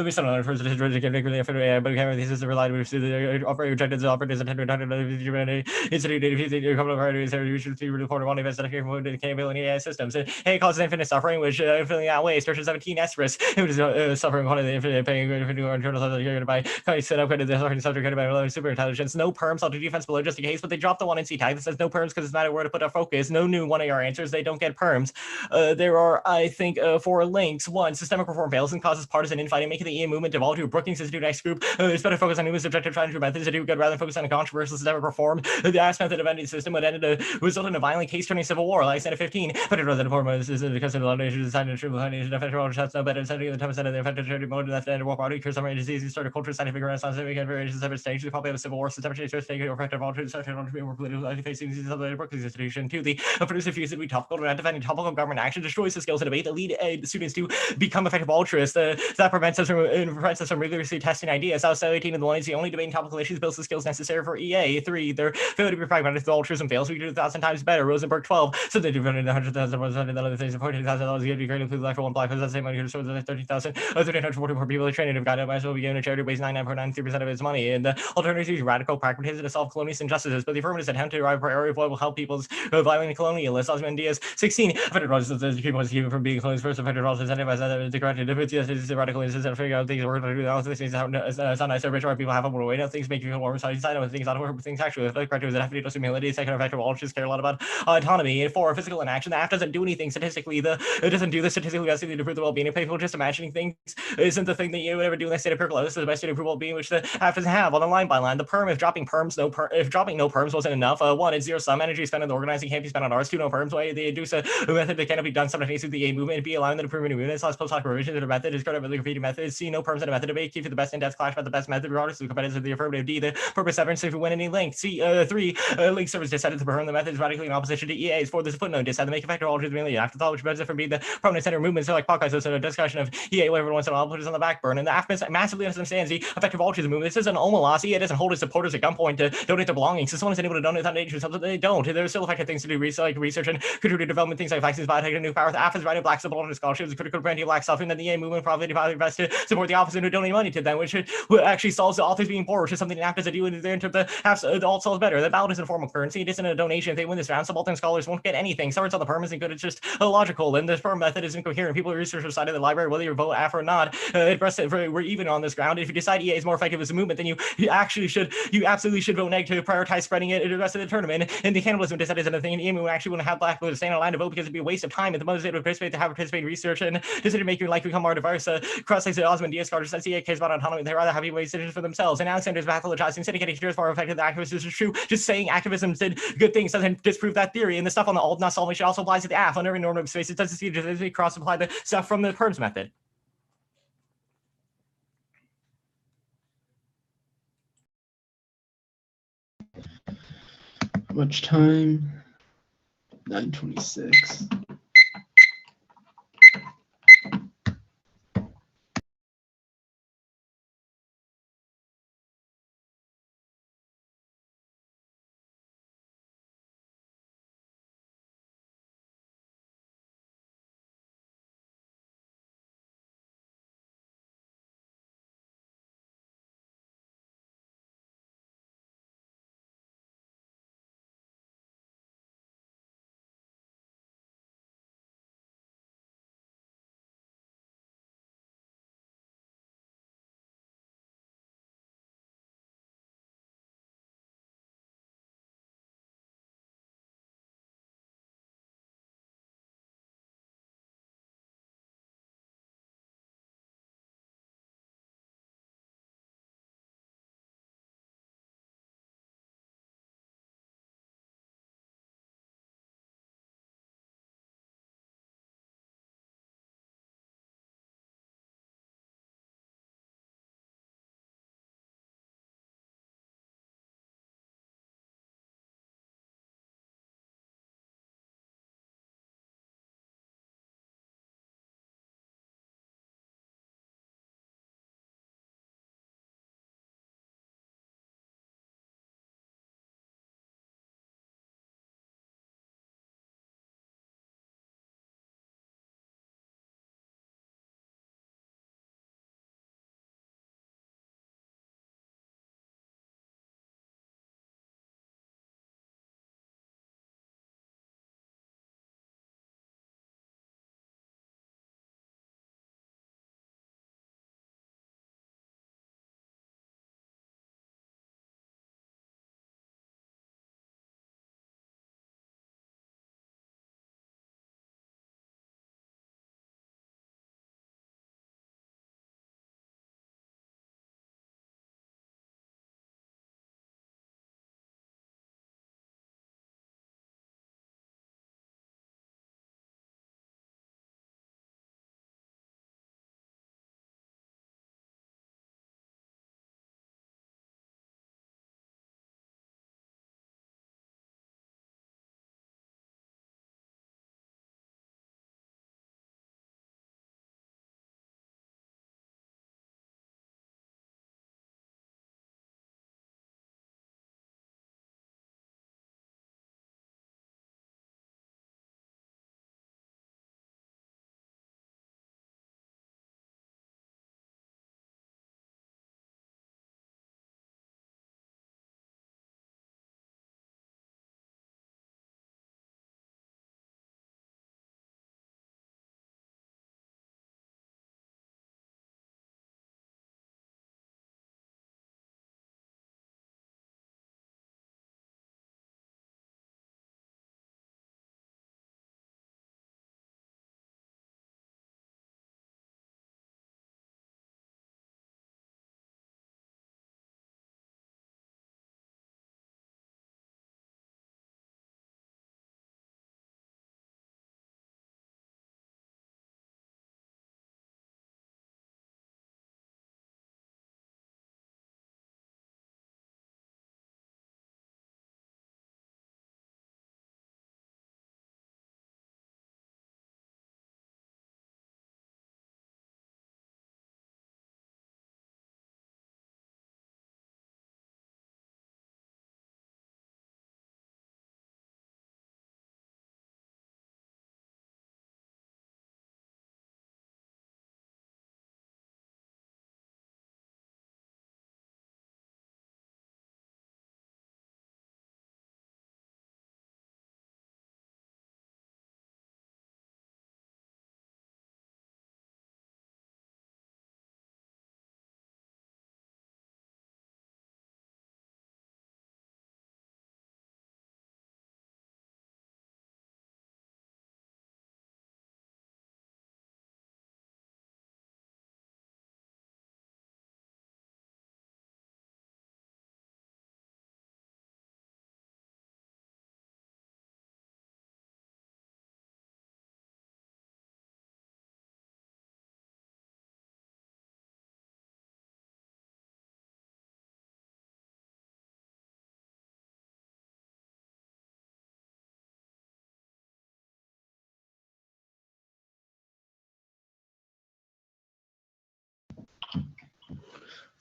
We still know first it is really effective AI, but camera thesis is relied to the operator objectives operators intended to institute a couple of varieties are usually to report on events that appear from the capability AI systems. It causes infinite suffering, which infinitely outweighs version 17 S risk. It was suffering one of the infinite pain internal by set up the subject by super intelligence. No perms, I'll do defense below just in case, but they dropped the 1 NC tag that says no perms because it's not a word to put our focus. No new 1AR answers, they don't get perms. There are, I think, 4 links. 1. Systemic reform fails and causes partisan infighting, making the EA movement devolve to a Brookings Institute X group. It's better focus on new subjective trying to methods to do good rather than focus on a controversial systemic reform. The ass method of ending system would end result in a violent case turning civil war, like Senate 15. But it rather reform is because of the nation decided to true nation effective all shots no better than 70% of the effective charity mode that end war body cure summary disease start a culture scientific renaissance and make variations separate stages. We probably have a civil war system change state or effective all such an be more political facing these other Brookings institution. 2. The producer views that we topical to defending topical government action destroys the skills to debate that lead the students to become effective altruists. That prevents us from rigorously testing ideas. Outside 18 of the one is the only debating topical issues builds the skills necessary for EA. 3. Their failure to be pragmatic if the altruism fails, we can do 1,000 times better. Rosenberg 12. So they do 100,000 other things. $14,000 give you great include life for 1 black person. That's the same money to show 30,000. 344 people are trained and guided by us will be given a charity waste 99.93% of its money. And the alternative is radical pragmatism to solve colonial injustices, but the affirmative attempt to arrive at a priority of what will help people's violent colonialists. Osmondias 16. Affected Rogers people was given from being colonists first. Affected Rogers the corrected differences the radical instance and figure out things we're going to do. All these things it's not nice. Rich people have a more way. Now things make you feel more inside. I know things out of things actually. The correct is that affected humility. Second effective altruists care a lot about autonomy. And 4. Physical inaction. The app doesn't do anything statistically. It doesn't do the statistically best thing to improve the well-being of people. Just imagining things isn't the thing that you would ever do in that state of empirical. This is the best state of well-being which the app doesn't have. On the line by line, the perm if dropping if dropping no perms wasn't enough. 1. It's zero sum energy spent on the organizing can't be spent on ours. 2. No perms. Way they induce a method that cannot be done simultaneously with the A movement. B. Allowing the improvement of movements. Less post-hoc revisions of the method is credit with the competing methods. C. No perms in a method debate. Keep for the best in-depth clash about the best method regardless of the competitors of the affirmative. D. The purpose severance if we win any link. C. 3. Link servers decided to perform the method is radically in opposition to EA's. 4. There's a footnote decided to make effective altruism mainly afterthought, which prevents it from being the prominent center of movements. So like podcasts, so a discussion of EA whatever once in a while put us on the back burner. And the AFMIS massively understands the effective altruism movement. This isn't Omalas. EA doesn't hold its supporters at gunpoint to donate their belongings. So someone is able to donate that nature something they don't. There are still effective things to do, research and contribute to development things like vaccines, biotech, and new power. The AFMIS writing black support scholarships, critical branding black stuff, and then the EA movement probably best to support the opposite and donate money to them, which actually solves the authors being poor, which is something the app doesn't do in terms of the alt solves better. The ballot isn't a form of currency, it isn't a donation. If they win this round, subaltern scholars won't get anything. Swords on the perm isn't good, it's just illogical, and the perm method is incoherent. People research side of the library, whether you vote AF or not, we're even on this ground. If you decide EA is more effective as a movement, then you absolutely should vote negative to prioritize spreading it the rest of the tournament. And the cannibalism decided is another thing, and EA actually wouldn't have black people to stand in line to vote because it'd be a waste of time. And the most they would participate in research and decided to make your life become more diverse. Cross-links to Osmondias Carter says EA cares about autonomy. They'd rather have you waste decisions for themselves. And Alexander's pathologizing syndicating is more effective than activists is true. Just saying activism did good things doesn't disprove that theory. And the stuff on the alt not solving shit also applies to the AF. On every normative space, it doesn't see to cross-apply the stuff from the PERMS method. How much time? 9:26.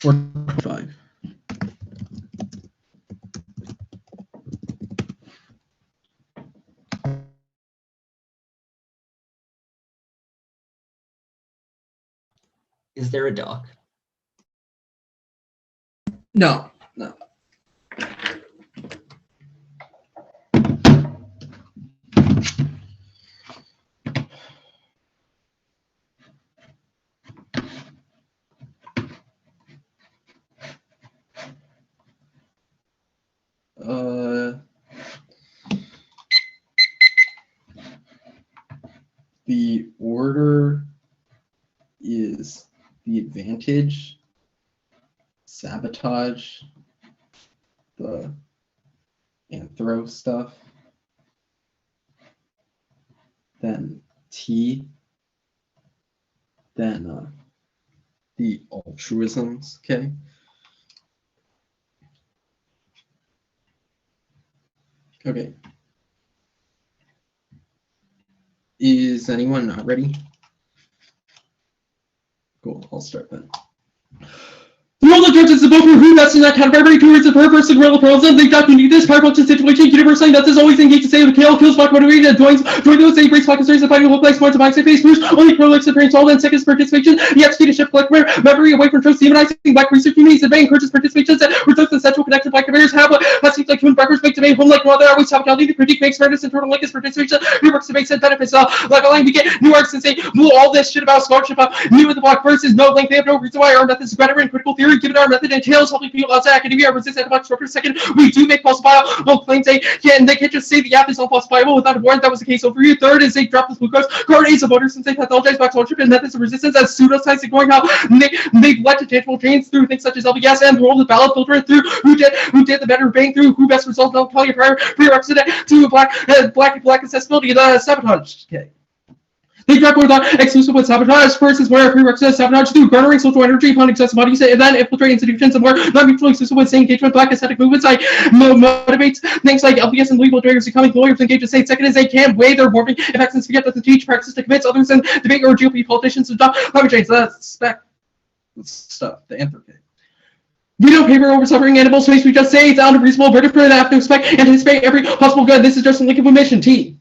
425. Is there a doc? No, no. The order is the advantage, sabotage, the anthro stuff, then T, then the altruisms, okay? Okay. Is anyone not ready? Cool, I'll start then. The role of judges is both for who best in that category towards the purpose of real pluralism. They document this power function situation universally that is always engaged to say with kill, kills, block, motivated, join those same breaks, pocket stories, and fighting look like sports of access face first, only prolix appearance all then seconds participation. He executed shift collect memory away from trust demonizing black research communities and encourages participation that results in central connection black barriers have seems like human breakfast makes a home like no other always have the critique makes fairness and total likeness participation reworks to make sense benefits like a line we get new arcs and say all this shit about scholarship new with the block versus no link they have no reason why our methods is better in critical theory given our method entails helping people outside academia resist anti-black structure. Second, we do make falsifiable claims they can't just say the app is unfalsifiable without a warrant. That was the case over you. Third is they drop this blue card aids of voters since they pathologize black scholarship and methods of resistance as pseudoscience ignoring how they've led to tangible change through things such as LBS and the role of the ballot filtering through who did the better bang through who best results don't tell you prior prerequisite to black accessibility the sabotage. Okay. They grapple with exclusive with sabotage. First is where prerequisite sabotage through garnering social energy upon excessive body and then infiltrate institutions and more not mutually exclusive with same engagement black aesthetic movements like motivates things like LBS and legal barriers becoming lawyers engaged in state. Second is they can't weigh their warping effects and forget that the teach practice to convince others in debate or GOP politicians to adopt climate change. That's stuff, the anthropy. We don't paper over suffering animal space, we just say it's out of reasonable verdict for have to expect anticipate every possible good. This is just a link of omission. T.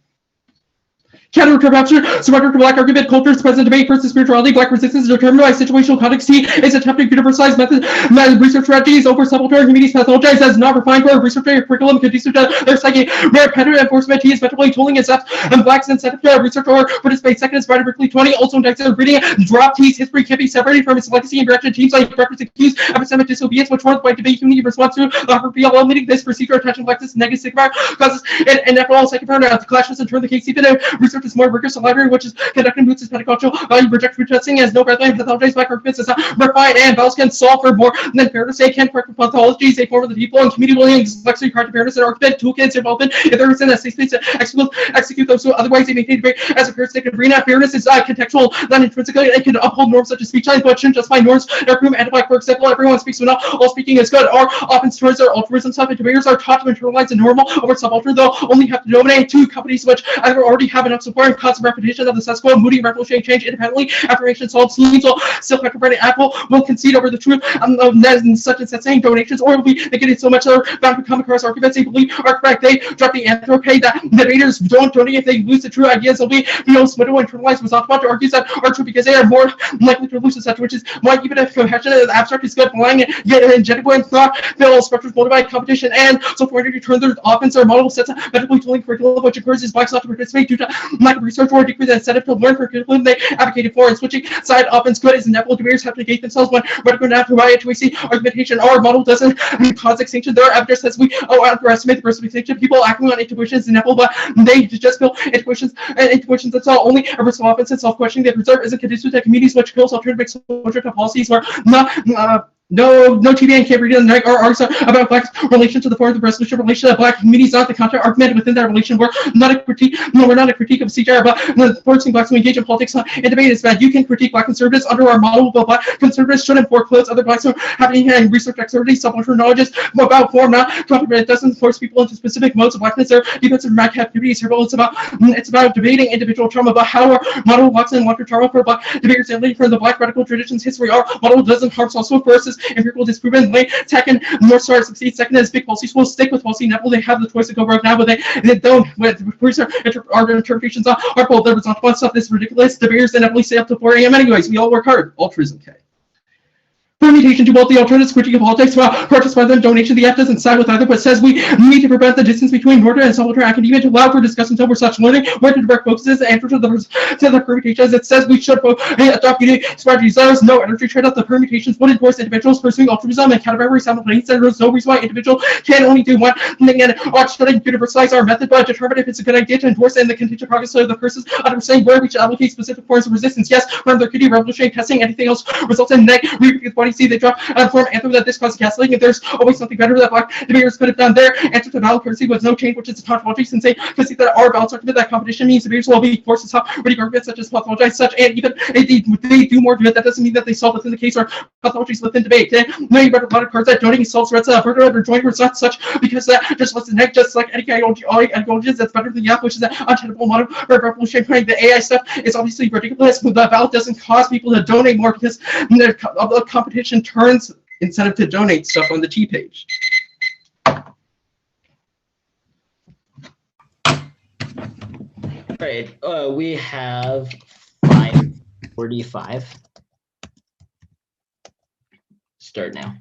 Counter-capture, surrender to black argument, cultures, present debate versus spirituality, black resistance is determined by situational context. T is attempting to universalize method, research strategies over subaltern communities pathologized as not refined for research curriculum conducive to their psyche. Repetitive enforcement. T is metabolic tooling and steps and blacks incentive to research or participate. Second is Brighter Berkeley 20, also indexed reading. Drop T's history can't be separated from its legacy and direction. Teams like reference accused epistemic disobedience, which warrant by debate community response to the Harvard BLM meeting. This procedure attention flexes negative sigma causes and all second part clashes and turn the case even research is more rigorous. A library which is conducting boots is pedagogical value reject food testing as no guideline pathologize black arguments is refined and values can solve for more than fairness. They can correct pathologies they form of the people and community willing complexity card fairness and argument toolkits involvement if there is an safe space to execute those so otherwise they maintain debate as a parasitic arena. Fairness is contextual not intrinsically. It can uphold norms such as speech lines but shouldn't justify norms that are proven anti-black. For example, everyone speaks enough all speaking is good or often towards their altruism stuff and debaters are taught to internalize the normal over subaltern. They'll only have to nominate two companies which either already have enough support and constant repetition of the status quo. Moody revolutionary change independently. Affirmation solved schemes will still controverted. Apple will concede over the truth of such and such saying donations, or will be they get so much they're bound to come across arguments they believe are correct. They drop the anthropy that debaters don't donate if they lose the true ideas. They'll be Smittle internalized was not argues that are true because they are more likely to lose such, which is why even if compassion is abstract is good, lying yet energetic and thought fill structures motivated competition and so for energy turn their offense or model sets medically tooling curriculum which encourages blacks not to participate due to lack of research or decrease the incentive to learn curriculum they advocated for. And switching side offense good is inevitable. Debaters have to negate themselves when radical and provide to see argumentation. Our model doesn't cause extinction. There are evidence says we underestimate the risk of extinction. People acting on intuitions is inevitable, but they just feel intuitions that's all only a risk of offense and self-questioning they preserve isn't conducive to communities which kills alternative exposure to policies where not no TBN can't read it or argue about black's relation to the form of the resolution relation to black communities, not the counter argument within that relation. We're not a critique of CJR, but forcing blacks to engage in politics and debate is bad. You can critique black conservatives under our model, but black conservatives shouldn't foreclose other blacks from having research activities, subcultural knowledge about form, not controversial. It doesn't force people into specific modes of blackness or defensive black activities here, but it's about debating individual trauma, about how our model locks in long-term trauma for black debaters and for the black radical traditions history. Our model doesn't harm also versus empirical disproven. Lane, second, North Star succeeds. Second is big policy schools stick with policy Neville. They have the choice to go broke now, but they don't. With our interpretations are both. There was not one stuff. This is ridiculous. Debaters and Neville stay up to 4 a.m. anyways. We all work hard. Altruism, okay. Permutation to both the alternatives, critique of politics, purchase by them, donation. The F doesn't side with either, but says we need to prevent the distance between Northern and Southern academia to allow for discussions over such learning, where to direct focuses the answer to the permutations. It says we should adopt unique strategies. There is no energy trade-off. The permutations would enforce individuals pursuing altruism and category simultaneously. There is no reason why individual can only do one thing and ought to universalize our method, but determine if it's a good idea to endorse it in the contingent progress of the persons understanding where we should allocate specific forms of resistance. Yes, when there could be revolutionary testing, anything else results in negative body. See, they drop form anthem that this causes gaslighting. If there's always something better that black debaters could have done, their answer to valid courtesy was no change, which is a tautology, since they could see that our balanced argument that competition means debaters will be forced to stop reading arguments such as pathologize such, and even if they do more to it, that doesn't mean that they solve within the case or pathologies within debate. No, you better a lot of cards that donating solves threats further or joint words not such, because that just lets the neck, just like any ideologies that's better than the app, which is an untenable model for revolutionary. The AI stuff is obviously ridiculous, but the ballot doesn't cause people to donate more because the competition turns incentive to donate stuff on the T page. All right, we have 5:45. Start now.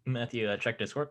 Matthew, check Discord.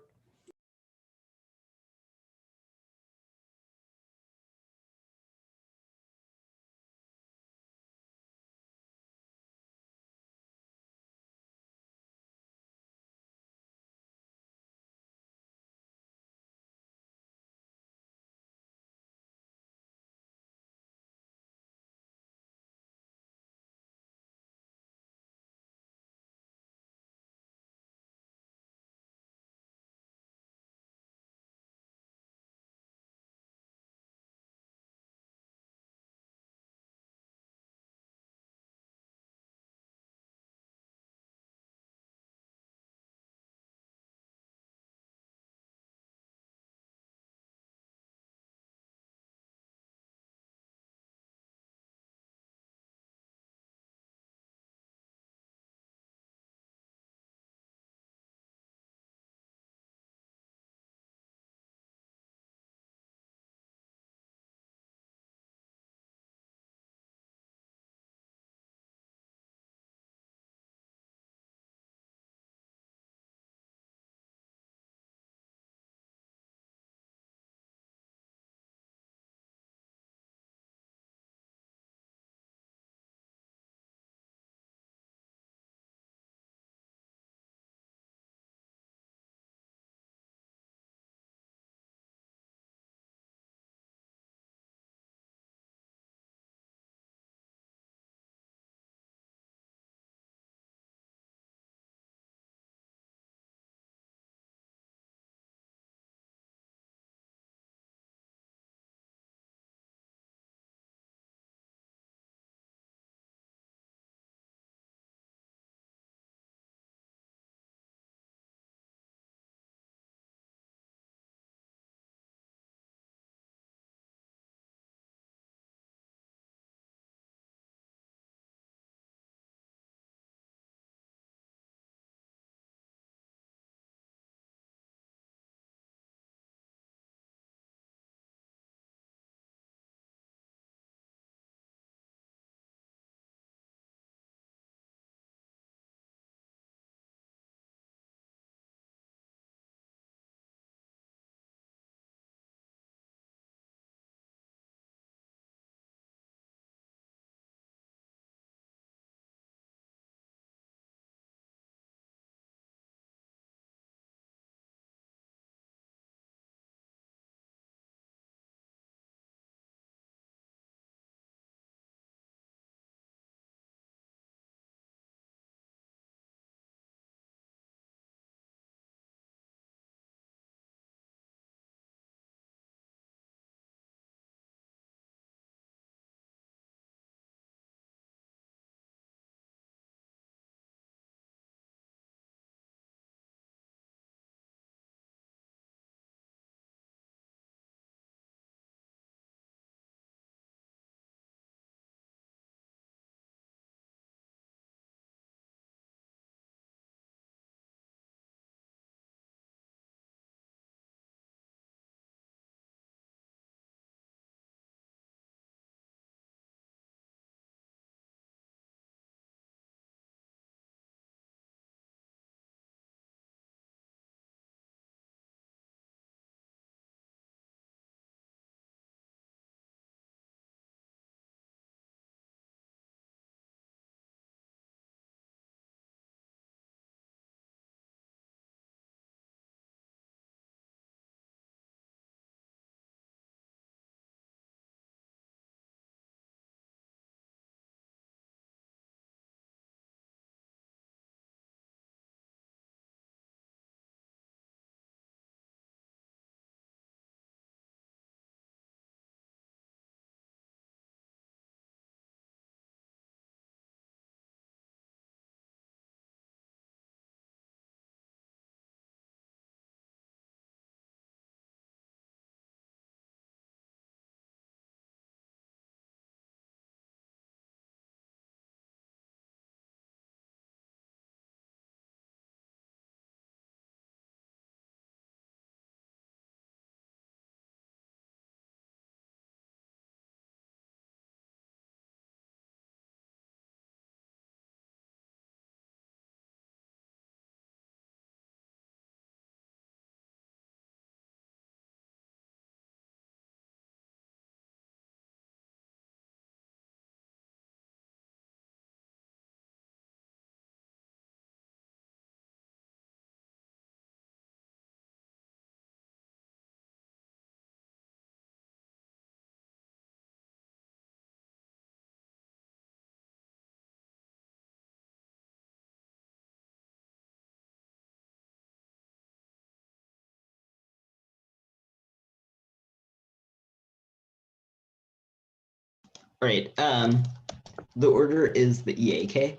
All right. The order is the EAK,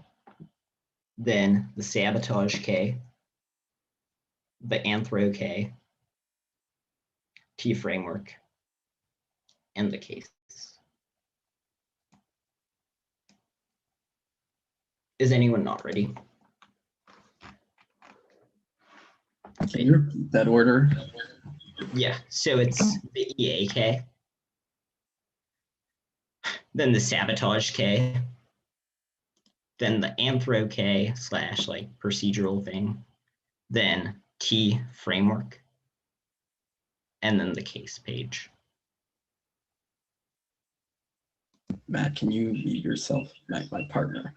then the sabotage K, the anthro K, T framework, and the case. Is anyone not ready? Can you repeat that order? Yeah, so it's the EAK, then the sabotage K, then the anthro K / like procedural thing, then T framework, and then the case page. Matt, can you mute yourself, my partner?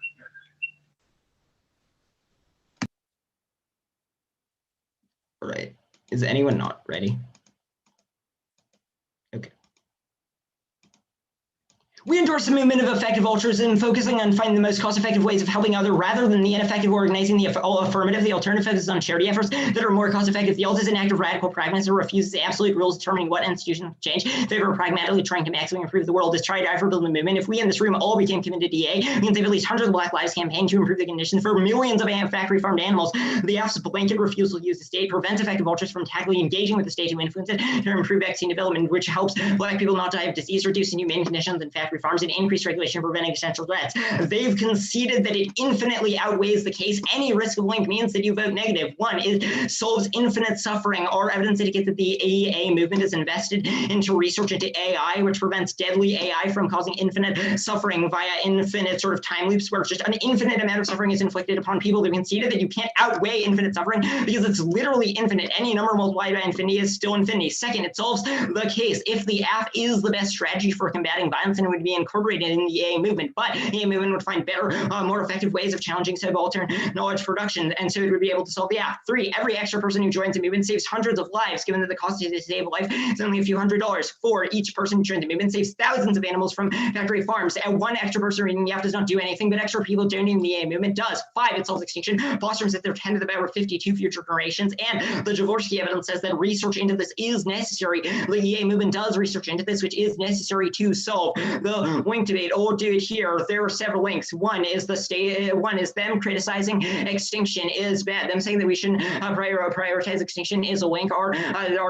All right. Is anyone not ready? Okay. We endorse the movement of effective altruism, focusing on finding the most cost-effective ways of helping others rather than the ineffective organizing the affirmative. The alternative focuses on charity efforts that are more cost-effective. The alt is an act of radical pragmatism that refuses absolute rules determining what institutions change. In favor of pragmatically trying to maximally improve the world. Is tried to build the movement. If we in this room all became committed to EA, we can save at least hundreds of Black Lives campaign to improve the conditions for millions of factory farmed animals. The AF's blanket refusal to use the state prevents effective altruists from tactfully engaging with the state to influence it to improve vaccine development, which helps Black people not die of disease, reduce inhumane conditions in factory farms, and increase regulation preventing essential threats. They've conceded that it infinitely outweighs the case. Any risk of link means that you vote negative. One, it solves infinite suffering. Our evidence indicates that the AEA movement is invested into research into AI, which prevents deadly AI from causing infinite suffering via infinite sort of time loops where just an infinite amount of suffering is inflicted upon people. They've conceded that you can't outweigh infinite suffering because it's literally infinite. Any number multiplied by infinity is still infinity. Second, it solves the case. If the app is the best strategy for combating violence, then it would be incorporated in the EA movement, but the EA movement would find better, more effective ways of challenging subaltern knowledge production, and so it would be able to solve the app. 3, every extra person who joins the movement saves hundreds of lives, given that the cost to save a life is only a few $100s. 4, each person who joins the movement saves thousands of animals from factory farms. And 1 extra person reading the app does not do anything, but extra people donating the EA movement does. 5, it solves extinction, fosters that there are 10 to the power 52 future generations, and the Jaworski evidence says that research into this is necessary. The EA movement does research into this, which is necessary to solve the link debate. I'll do it here. There are several links. One is the state. One is them criticizing extinction is bad. Them saying that we shouldn't prioritize extinction is a link. Our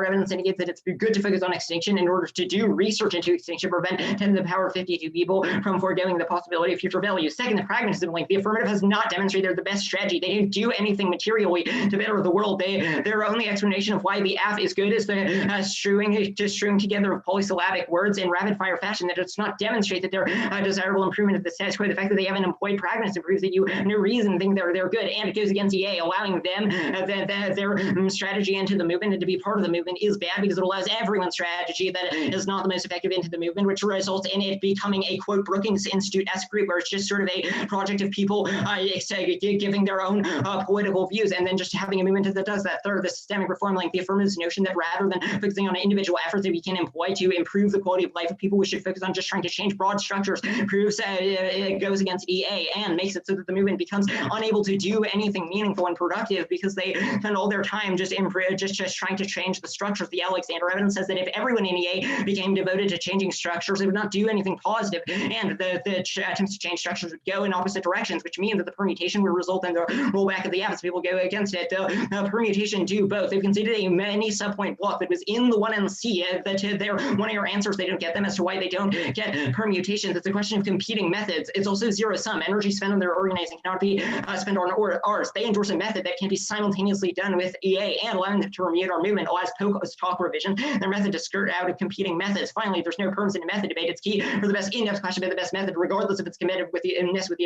evidence indicates that it's good to focus on extinction in order to do research into extinction, prevent 10 to the power 52 people from foregoing the possibility of future value. Second, the pragmatism link. The affirmative has not demonstrated they're the best strategy. They didn't do anything materially to better the world. Their only explanation of why the app is good is the string together of polysyllabic words in rapid fire fashion that does not demonstrate that they're desirable improvement of the status quo. The fact that they haven't employed pragmatism proves that you have no reason to think they're good, and it goes against EA. Allowing them their strategy into the movement and to be part of the movement is bad because it allows everyone's strategy that is not the most effective into the movement, which results in it becoming a quote Brookings Institute-esque group where it's just sort of a project of people giving their own political views and then just having a movement that does that. Third, the systemic reform link. The affirmative notion that rather than focusing on individual efforts that we can employ to improve the quality of life of people, we should focus on just trying to change broad structures, proves it goes against EA and makes it so that the movement becomes unable to do anything meaningful and productive because they spend all their time just trying to change the structures. The Alexander evidence says that if everyone in EA became devoted to changing structures, it would not do anything positive, and the attempts to change structures would go in opposite directions, which means that the permutation would result in the rollback of the apps. People go against it. The permutation do both. They've conceded a many subpoint block that was in the 1NC that they're one of your answers. They don't get them as to why they don't get permutations. It's a question of competing methods. It's also zero sum. Energy spent on their organizing cannot be spent on ours. They endorse a method that can be simultaneously done with EA and allowing them to permute our movement allows TOC revision. Their method to skirt out of competing methods. Finally, there's no perms in a method debate. It's key for the best in-depth question about the best method, regardless if it's committed with the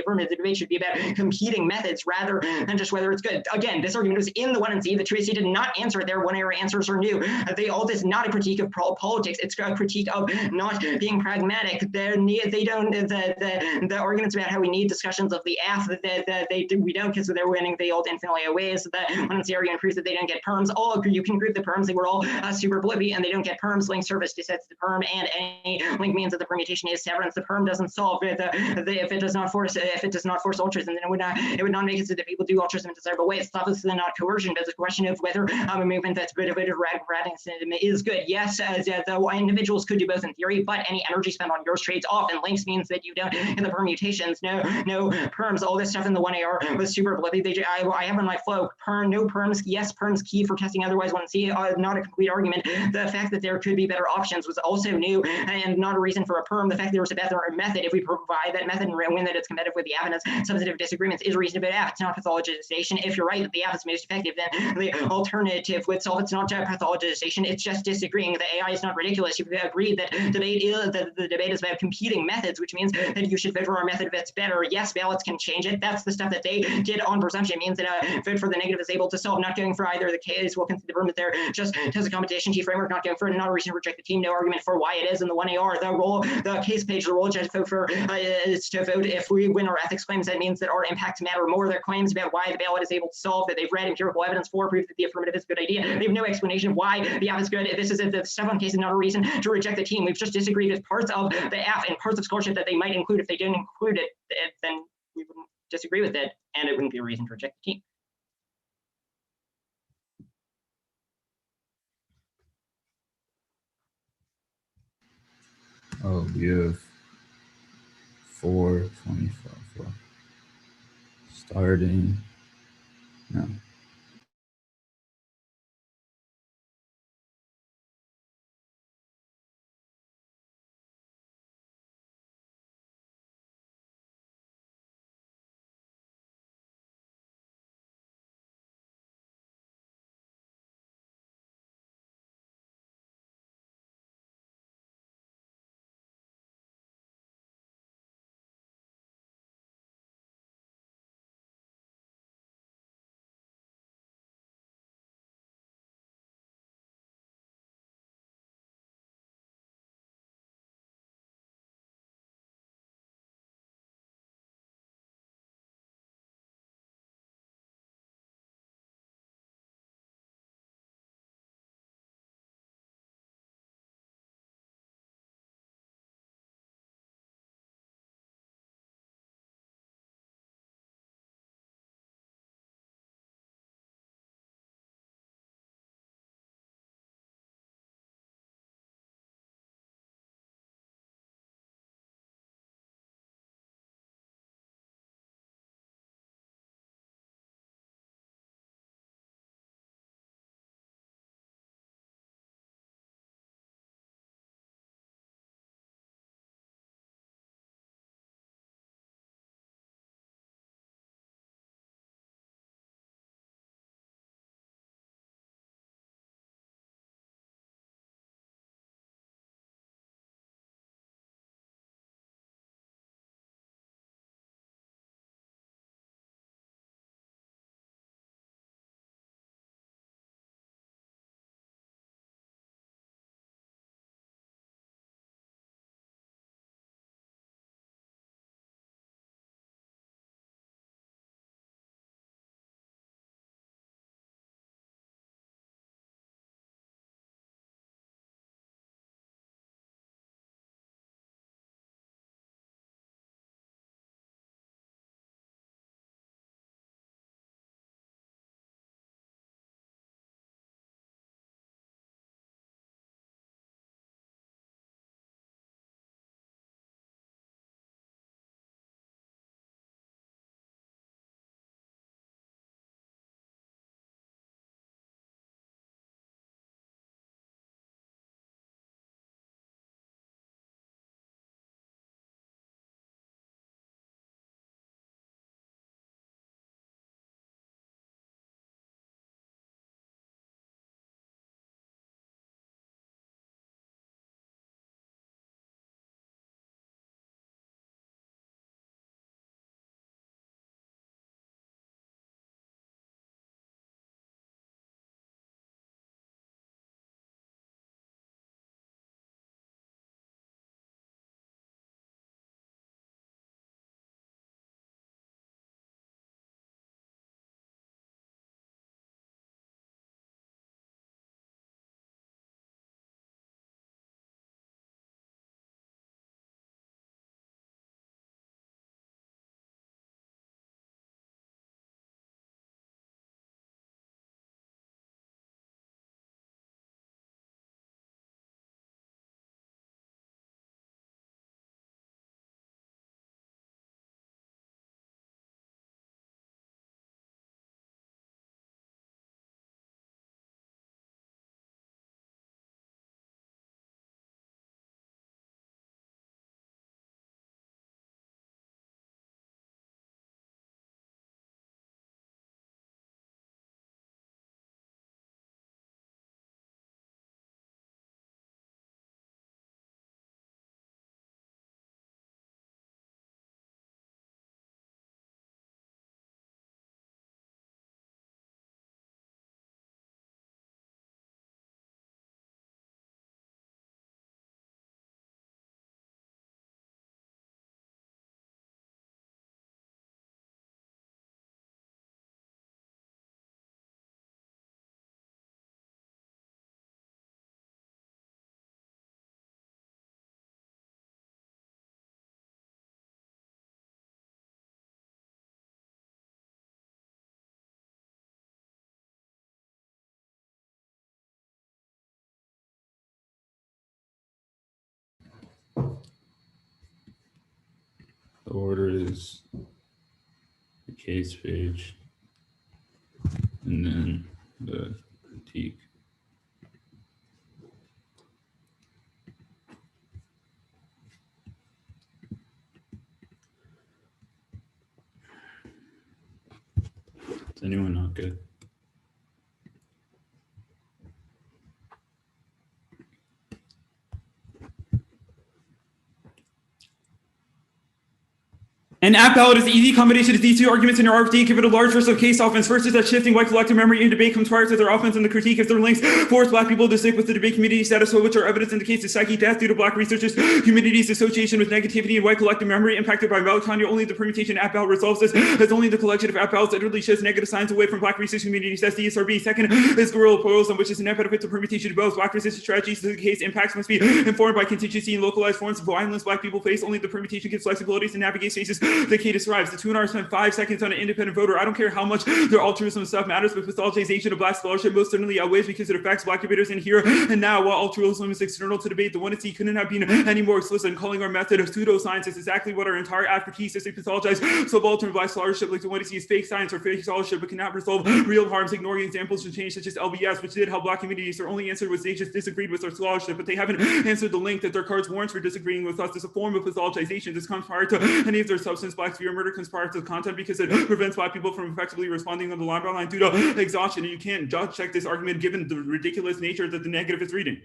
affirmative. The debate should be about competing methods rather than just whether it's good. Again, this argument was in the 1NC. The 2AC did not answer it. Their one-area answers are new. They all this is not a critique of politics. It's a critique of not being pragmatic. They don't. The arguments about how we need discussions of the app we don't because they're winning the old infinitely ways. The 1NC argument proves that they don't get perms. All you can group the perms. They were all super blippy and they don't get perms. Link service resets the perm, and any link means that the permutation is severance. The perm doesn't solve it. If it does not force altruism, then it would not make it so that people do altruism in desirable ways. It's obviously not coercion, but it's a question of whether a movement that's devoted to radicalism is good. Yes, the individuals could do both in theory, but any energy spent on your trades off, and links means that you don't get the permutations. No perms. All this stuff in the 1AR was super bloody. I have on my flow no perms. Yes, perms key for testing otherwise 1C. Not a complete argument. The fact that there could be better options was also new and not a reason for a perm. The fact that there was a better method, if we provide that method and win that it's competitive with the app and it's substantive disagreements, is a reason to app. It's not pathologization. If you're right that the app is most effective, then the alternative with self, it's not pathologization. It's just disagreeing. The AI is not ridiculous. You've agreed that the debate is about competing methods, which means that you should vote for our method if it's better. Yes, ballots can change it. That's the stuff that they did on presumption. It means that vote for the negative is able to solve. Not going for either the case. We'll confirm that there just has a competition T framework. Not going for it. Not a reason to reject the team. No argument for why it is in the 1AR. The case page, the role just vote for is to vote if we win our ethics claims. That means that our impacts matter more. Their claims about why the ballot is able to solve that they've read empirical evidence for proof that the affirmative is a good idea. They have no explanation of why the app is good. This is the stuff on case is not a reason to reject the team. We've just disagreed with parts of the app and parts of scholarship that they might include. If they didn't include it, then we wouldn't disagree with it, and it wouldn't be a reason to reject the team. Oh, we have 4:25 starting now. order is the case page and then the critique. Is anyone not good? An app ballot is the easy combination of these two arguments in your RFD. Give it a large verse of case offense. First is that shifting white collective memory in debate comes prior to their offense, and the critique of their links force black people to stick with the debate community status quo, which are evidence indicates the psyche death due to black researchers' community's association with negativity and white collective memory impacted by melatonin. Only the permutation app ballot resolves this, as only the collection of app ballots literally shifts negative signs away from black research community, says the ESRB. Second is guerrilla pluralism, which is a net benefit to permutation of both. Black resistance strategies to the case impacts must be informed by contingency and localized forms of violence black people face. Only the permutation gives flexibility to navigate spaces the K describes. The 2 hours spent 5 seconds on an independent voter. I don't care how much their altruism stuff matters, but pathologization of black scholarship most certainly outweighs because it affects black debaters in here and now. While altruism is external to debate, the one at C couldn't have been any more explicit in calling our method of pseudoscience. Is exactly what our entire expertise is to pathologize subaltern black scholarship, like the one at C is fake science or fake scholarship, but cannot resolve real harms, ignoring examples of change such as LBS, which did help black communities. Their only answer was they just disagreed with our scholarship, but they haven't answered the link that their cards warrants for disagreeing with us. This is a form of pathologization. This comes prior to any of their substance. Black sphere murder comes prior to the content because it prevents black people from effectively responding on the line by line due to exhaustion. And you can't judge check this argument given the ridiculous nature that the negative is reading.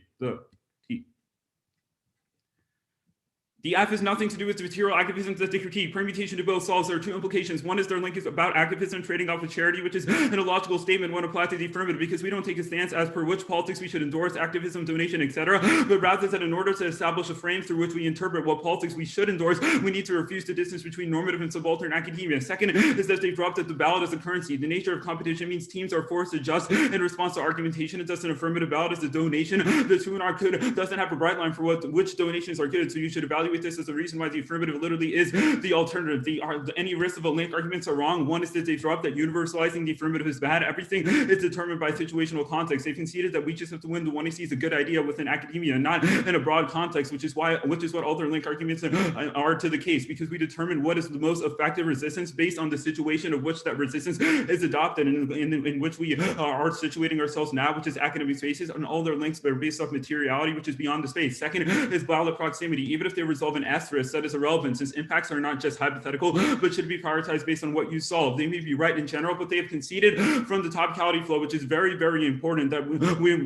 The F has nothing to do with the material activism that they critique. Permutation to both solves. There are 2 implications. One is their link is about activism trading off with charity, which is an illogical statement when applied to the affirmative, because we don't take a stance as per which politics we should endorse, activism, donation, etc., but rather that in order to establish a frame through which we interpret what politics we should endorse, we need to refuse the distance between normative and subaltern academia. Second is that they dropped that the ballot as a currency. The nature of competition means teams are forced to adjust in response to argumentation. It does an affirmative ballot as a donation. The 2 in our code doesn't have a bright line for which donations are good, so you should evaluate this as the reason why the affirmative literally is the alternative. Any risks of a link arguments are wrong. One is that they dropped that universalizing the affirmative is bad. Everything is determined by situational context. They've conceded that we just have to win the one is a good idea within academia, not in a broad context, which is what all their link arguments are to the case, because we determine what is the most effective resistance based on the situation of which that resistance is adopted, and in which we are situating ourselves now, which is academic spaces, and all their links are based off materiality, which is beyond the space. Second is ballot proximity. Even if they resolve an asterisk, that is irrelevant, since impacts are not just hypothetical, but should be prioritized based on what you solve. They may be right in general, but they have conceded from the topicality flow, which is very, very important, that we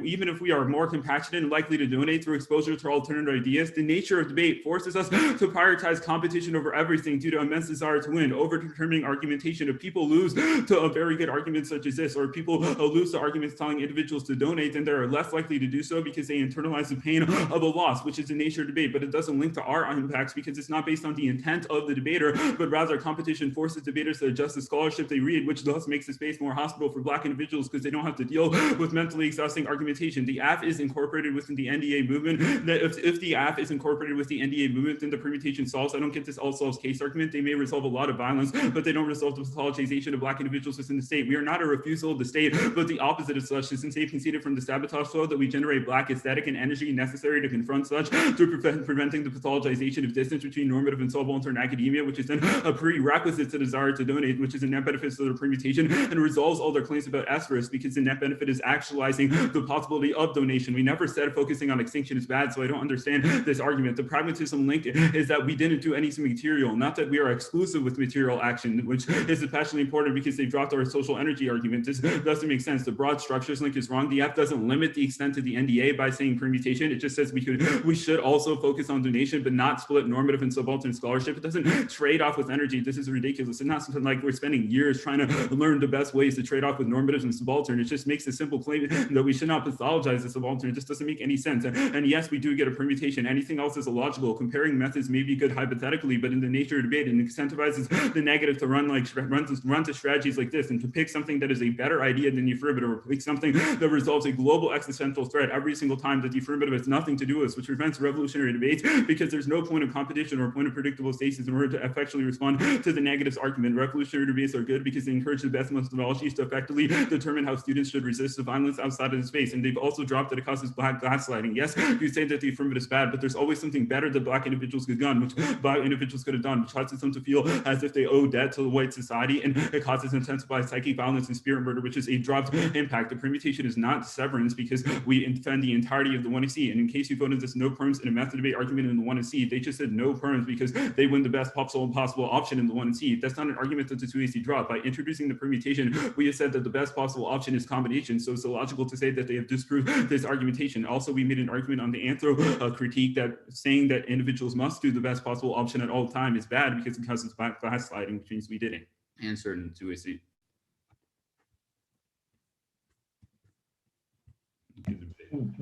even if we are more compassionate and likely to donate through exposure to alternative ideas, the nature of debate forces us to prioritize competition over everything due to immense desire to win, over determining argumentation. If people lose to a very good argument such as this, or people lose to arguments telling individuals to donate, then they're less likely to do so because they internalize the pain of a loss, which is the nature of debate. But it doesn't link to our impacts because it's not based on the intent of the debater, but rather competition forces debaters to adjust the scholarship they read, which thus makes the space more hospitable for black individuals because they don't have to deal with mentally exhausting argumentation. The AF is incorporated within the NDA movement. That if the AF is incorporated with the NDA movement, then the permutation solves. I don't get this all solves case argument. They may resolve a lot of violence, but they don't resolve the pathologization of black individuals within the state. We are not a refusal of the state, but the opposite of such, since they've conceded from the sabotage flow that we generate black aesthetic and energy necessary to confront such through preventing the pathologization of distance between normative and subaltern academia, which is then a prerequisite to desire to donate, which is a net benefit to their permutation, and resolves all their claims about asterisk because the net benefit is actualizing the possibility of donation. We never said focusing on extinction is bad, so I don't understand this argument. The pragmatism link is that we didn't do any material, not that we are exclusive with material action, which is especially important because they dropped our social energy argument. This doesn't make sense. The broad structures link is wrong. The F doesn't limit the extent of the NDA by saying permutation. It just says we should also focus on donation, but not split normative and subaltern scholarship. It doesn't trade off with energy. This is ridiculous. It's not something like we're spending years trying to learn the best ways to trade off with normatives and subaltern. It just makes a simple claim that we should not pathologize the subaltern. It just doesn't make any sense. And yes, we do get a permutation. Anything else is illogical. Comparing methods may be good hypothetically, but in the nature of debate, it incentivizes the negative to run to strategies like this and to pick something that is a better idea than the affirmative, or pick something that resolves a global existential threat every single time that the affirmative has nothing to do with, which prevents revolutionary debates because there's no point of competition or point of predictable stasis in order to effectually respond to the negatives argument. Revolutionary debates are good because they encourage the best methodologies to effectively determine how students should resist the violence outside of the space. And they've also dropped that it causes black gaslighting. Yes, you say that the affirmative is bad, but there's always something better that black individuals could have done, which black individuals could have done, which causes them to feel as if they owe debt to the white society, and it causes intensified psychic violence and spirit murder, which is a dropped impact. The permutation is not severance because we defend the entirety of the 1C. And in case you voted this no perms in a method debate argument in the 1C, they just said no perms because they win the best possible option in the 1C. That's not an argument that the 2AC dropped. By introducing the permutation, we have said that the best possible option is combination. So it's illogical to say that they have disproved this argumentation. Also, we made an argument on the anthro critique that saying that individuals must do the best possible option at all time is bad because it causes backsliding, which means we didn't answer in 2AC.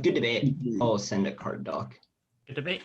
Good debate. I'll send a card doc. Good debate.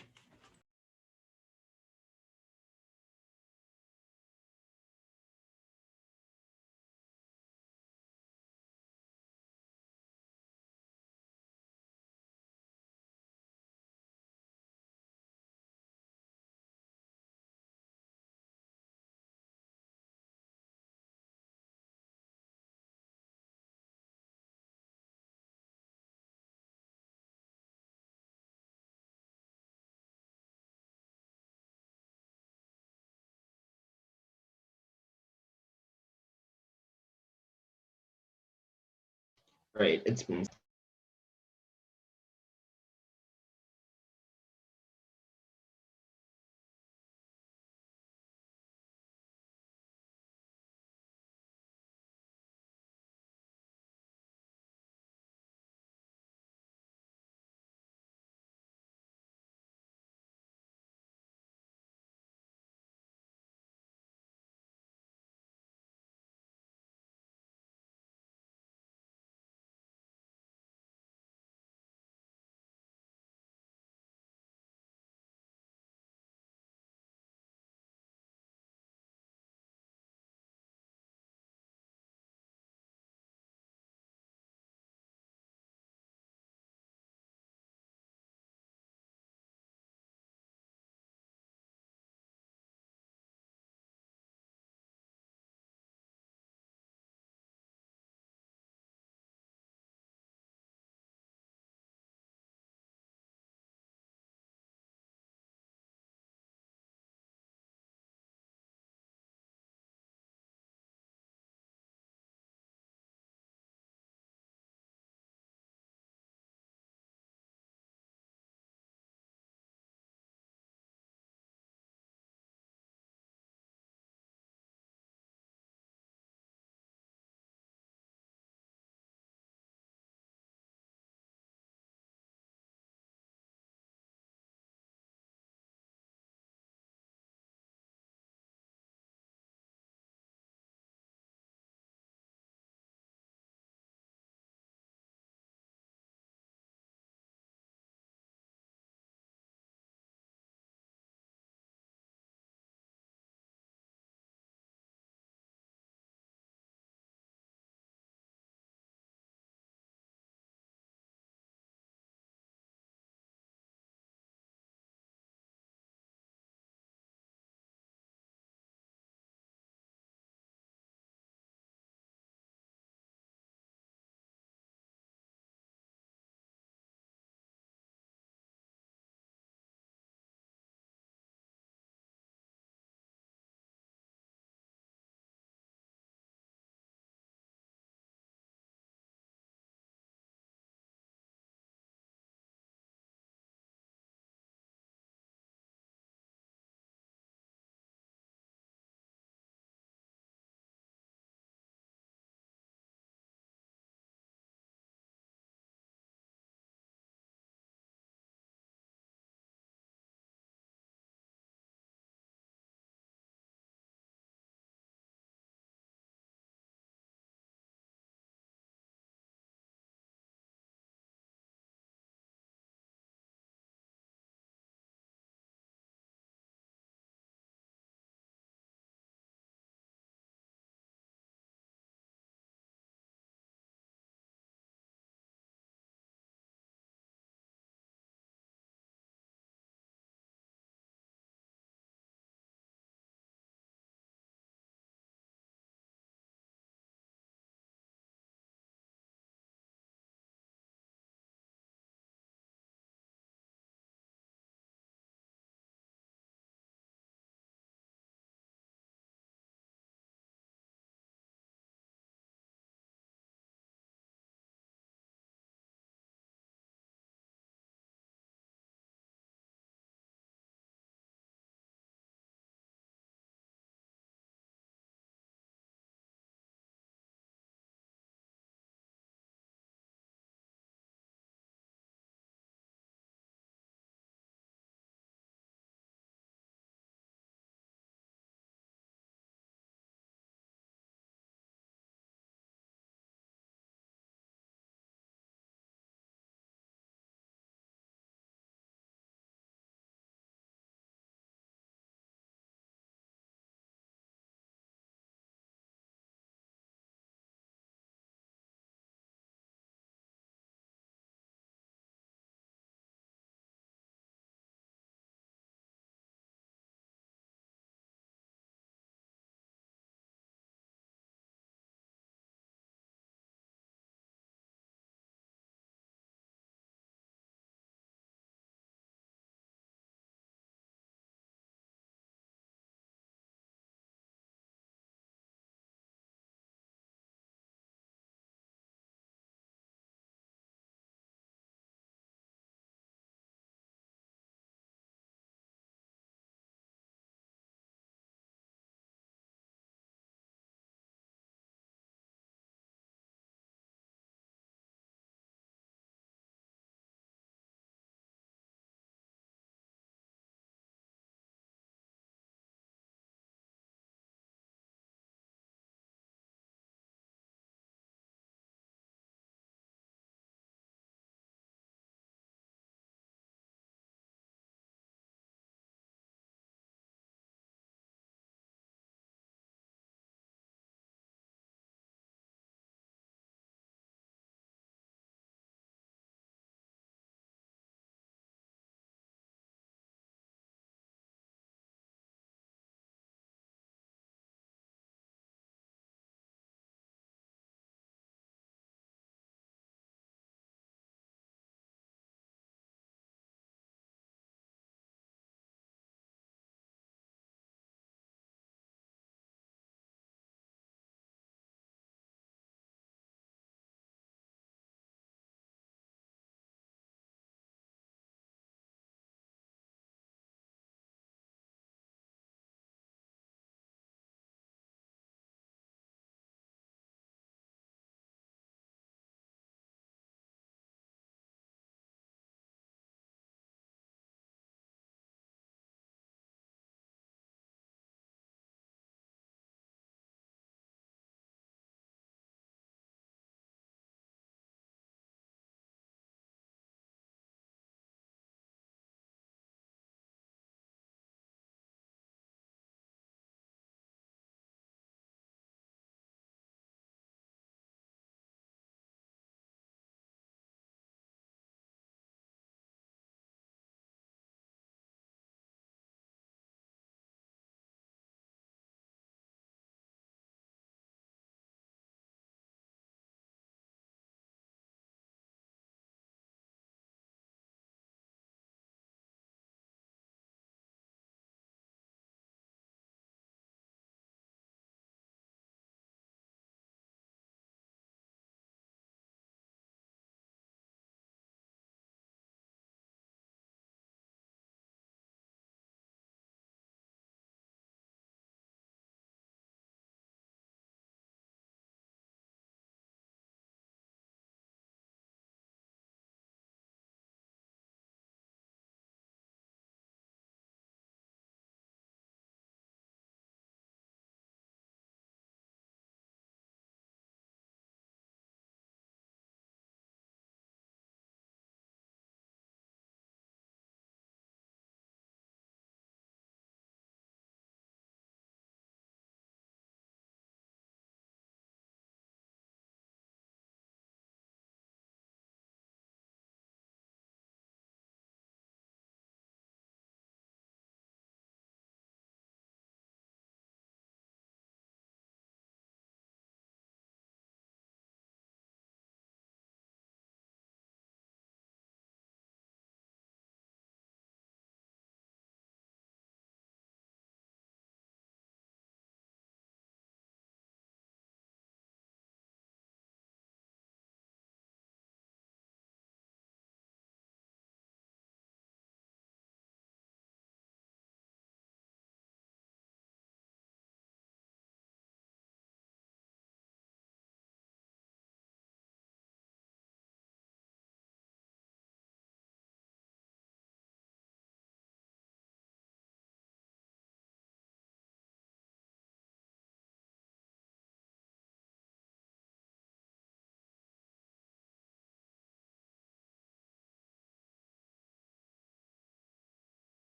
Right, it's been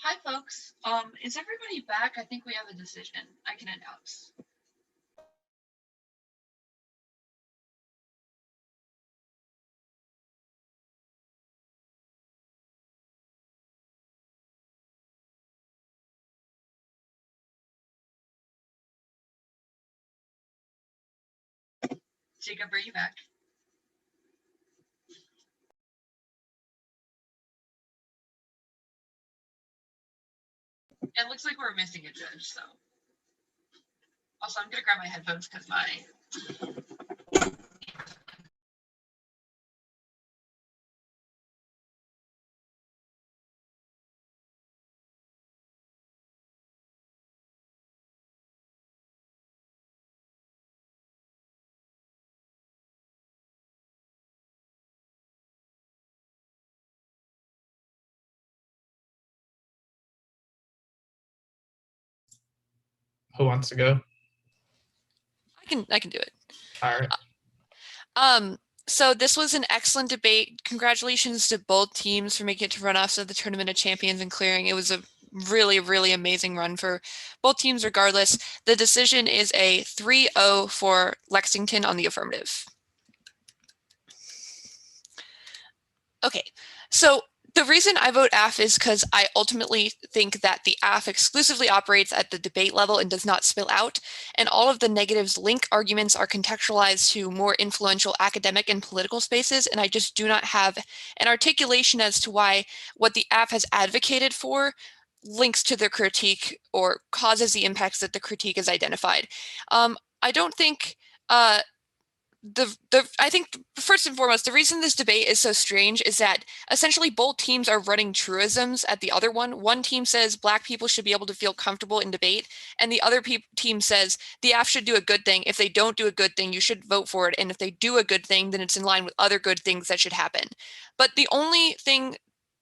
Hi, folks. Is everybody back? I think we have a decision I can announce. Jacob, are you back? It looks like we're missing a judge, so. Also, I'm gonna grab my headphones because my Who wants to go? I can do it. All right. So this was an excellent debate. Congratulations to both teams for making it to runoffs of the Tournament of Champions and clearing. It was a really, really amazing run for both teams regardless. The decision is a 3-0 for Lexington on the affirmative. Okay, so the reason I vote AF is because I ultimately think that the AF exclusively operates at the debate level and does not spill out, and all of the negatives link arguments are contextualized to more influential academic and political spaces, and I just do not have an articulation as to why what the AF has advocated for links to the critique or causes the impacts that the critique has identified. I don't think I think first and foremost, the reason this debate is so strange is that essentially both teams are running truisms at the other one. One team says Black people should be able to feel comfortable in debate, and the other team says the AF should do a good thing. If they don't do a good thing, you should vote for it, and if they do a good thing, then it's in line with other good things that should happen. But the only thing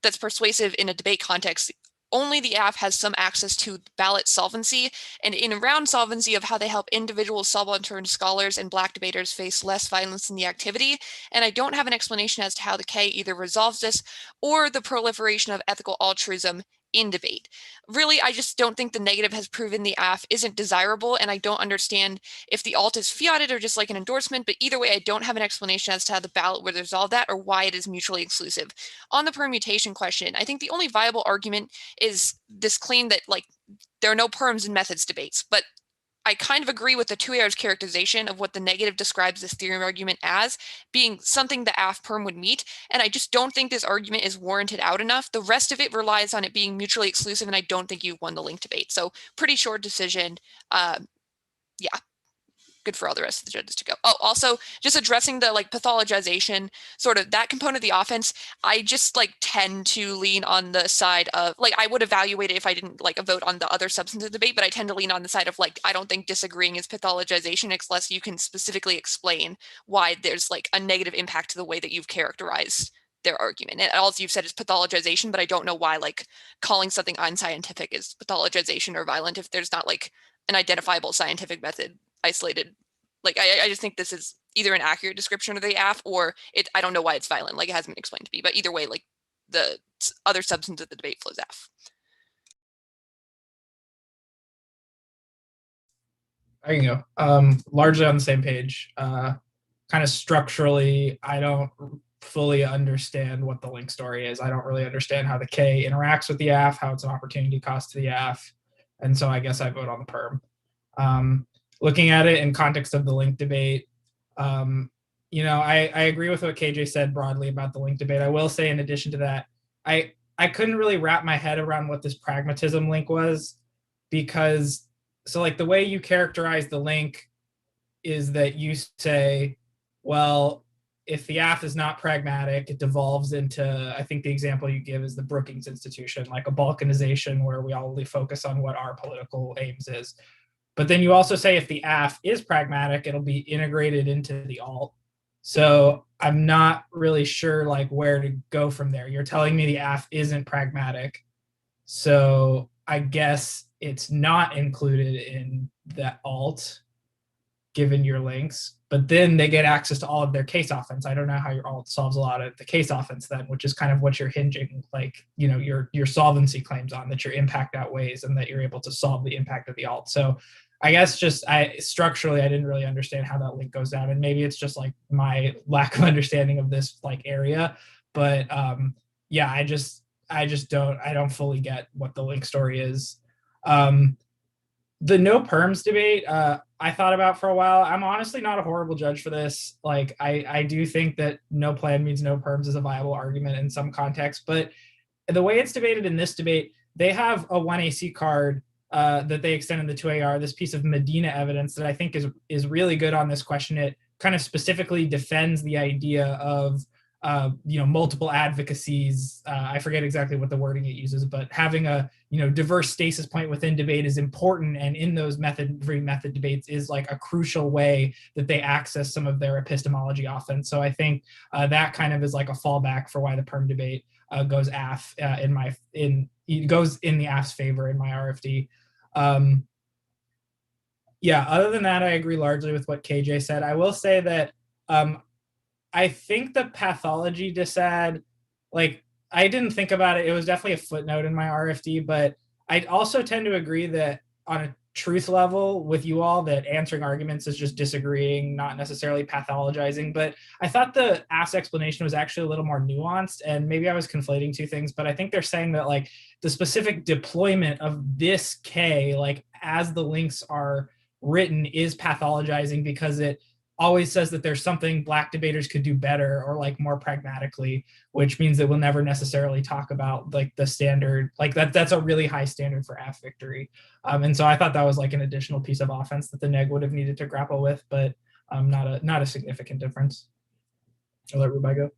that's persuasive in a debate context, only the AF has some access to ballot solvency, and in around solvency of how they help individual subaltern scholars and Black debaters face less violence in the activity. And I don't have an explanation as to how the K either resolves this or the proliferation of ethical altruism in debate. Really, I just don't think the negative has proven the AF isn't desirable, and I don't understand if the alt is fiated or just like an endorsement, but either way, I don't have an explanation as to how the ballot would resolve that or why it is mutually exclusive. On the permutation question, I think the only viable argument is this claim that like there are no perms in methods debates, but I kind of agree with the 2Ar's characterization of what the negative describes this theorem argument as being something the AF perm would meet, and I just don't think this argument is warranted out enough. The rest of it relies on it being mutually exclusive, and I don't think you won the link debate. So pretty short decision. Yeah. Good for all the rest of the judges to go. Oh, also just addressing the like pathologization, sort of that component of the offense, I just like tend to lean on the side of like, I would evaluate it if I didn't like a vote on the other substantive debate, but I tend to lean on the side of like, I don't think disagreeing is pathologization unless you can specifically explain why there's like a negative impact to the way that you've characterized their argument. And all you've said is pathologization, but I don't know why like calling something unscientific is pathologization or violent if there's not like an identifiable scientific method isolated. Like I just think this is either an accurate description of the AF or it. I don't know why it's violent. Like it hasn't been explained to me, but either way, like the other substance of the debate flows AF. I can go. Largely on the same page. Kind of structurally, I don't fully understand what the link story is. I don't really understand how the K interacts with the AF, how it's an opportunity cost to the AF, and so I guess I vote on the perm. Looking at it in context of the link debate, you know, I agree with what KJ said broadly about the link debate. I will say in addition to that, I couldn't really wrap my head around what this pragmatism link was, because so like the way you characterize the link is that you say, well, if the AF is not pragmatic, it devolves into, I think the example you give is the Brookings Institution, like a balkanization where we all only focus on what our political aims is. But then you also say if the AF is pragmatic, it'll be integrated into the alt. So I'm not really sure like where to go from there. You're telling me the AF isn't pragmatic. So I guess it's not included in the alt. given your links, but then they get access to all of their case offense. I don't know how your alt solves a lot of the case offense then, which is kind of what you're hinging, like, you know, your solvency claims on, that your impact outweighs and that you're able to solve the impact of the alt. So I guess just structurally, I didn't really understand how that link goes down, and maybe it's just like my lack of understanding of this like area. But yeah, I don't fully get what the link story is. The no perms debate, I thought about for a while. I'm honestly not a horrible judge for this. Like, I do think that no plan means no perms is a viable argument in some contexts, but the way it's debated in this debate, they have a 1AC card that they extend in the 2AR, this piece of Medina evidence that I think is really good on this question. It kind of specifically defends the idea of multiple advocacies. I forget exactly what the wording it uses, but having a diverse stasis point within debate is important, and in those method debates is like a crucial way that they access some of their epistemology offense. So I think that kind of is like a fallback for why the perm debate goes AF goes in the AF's favor in my RFD. Yeah, other than that, I agree largely with what KJ said. I will say that I think the pathology dissad, like, I didn't think about it. It was definitely a footnote in my RFD, but I also tend to agree that on a truth level with you all, that answering arguments is just disagreeing, not necessarily pathologizing. But I thought the AF's explanation was actually a little more nuanced, and maybe I was conflating two things, but I think they're saying that like the specific deployment of this K, like as the links are written, is pathologizing because it always says that there's something Black debaters could do better or like more pragmatically, which means that we'll never necessarily talk about like the standard, like that's a really high standard for AF victory. And so I thought that was like an additional piece of offense that the neg would have needed to grapple with, but not a significant difference. I'll let Rubai go.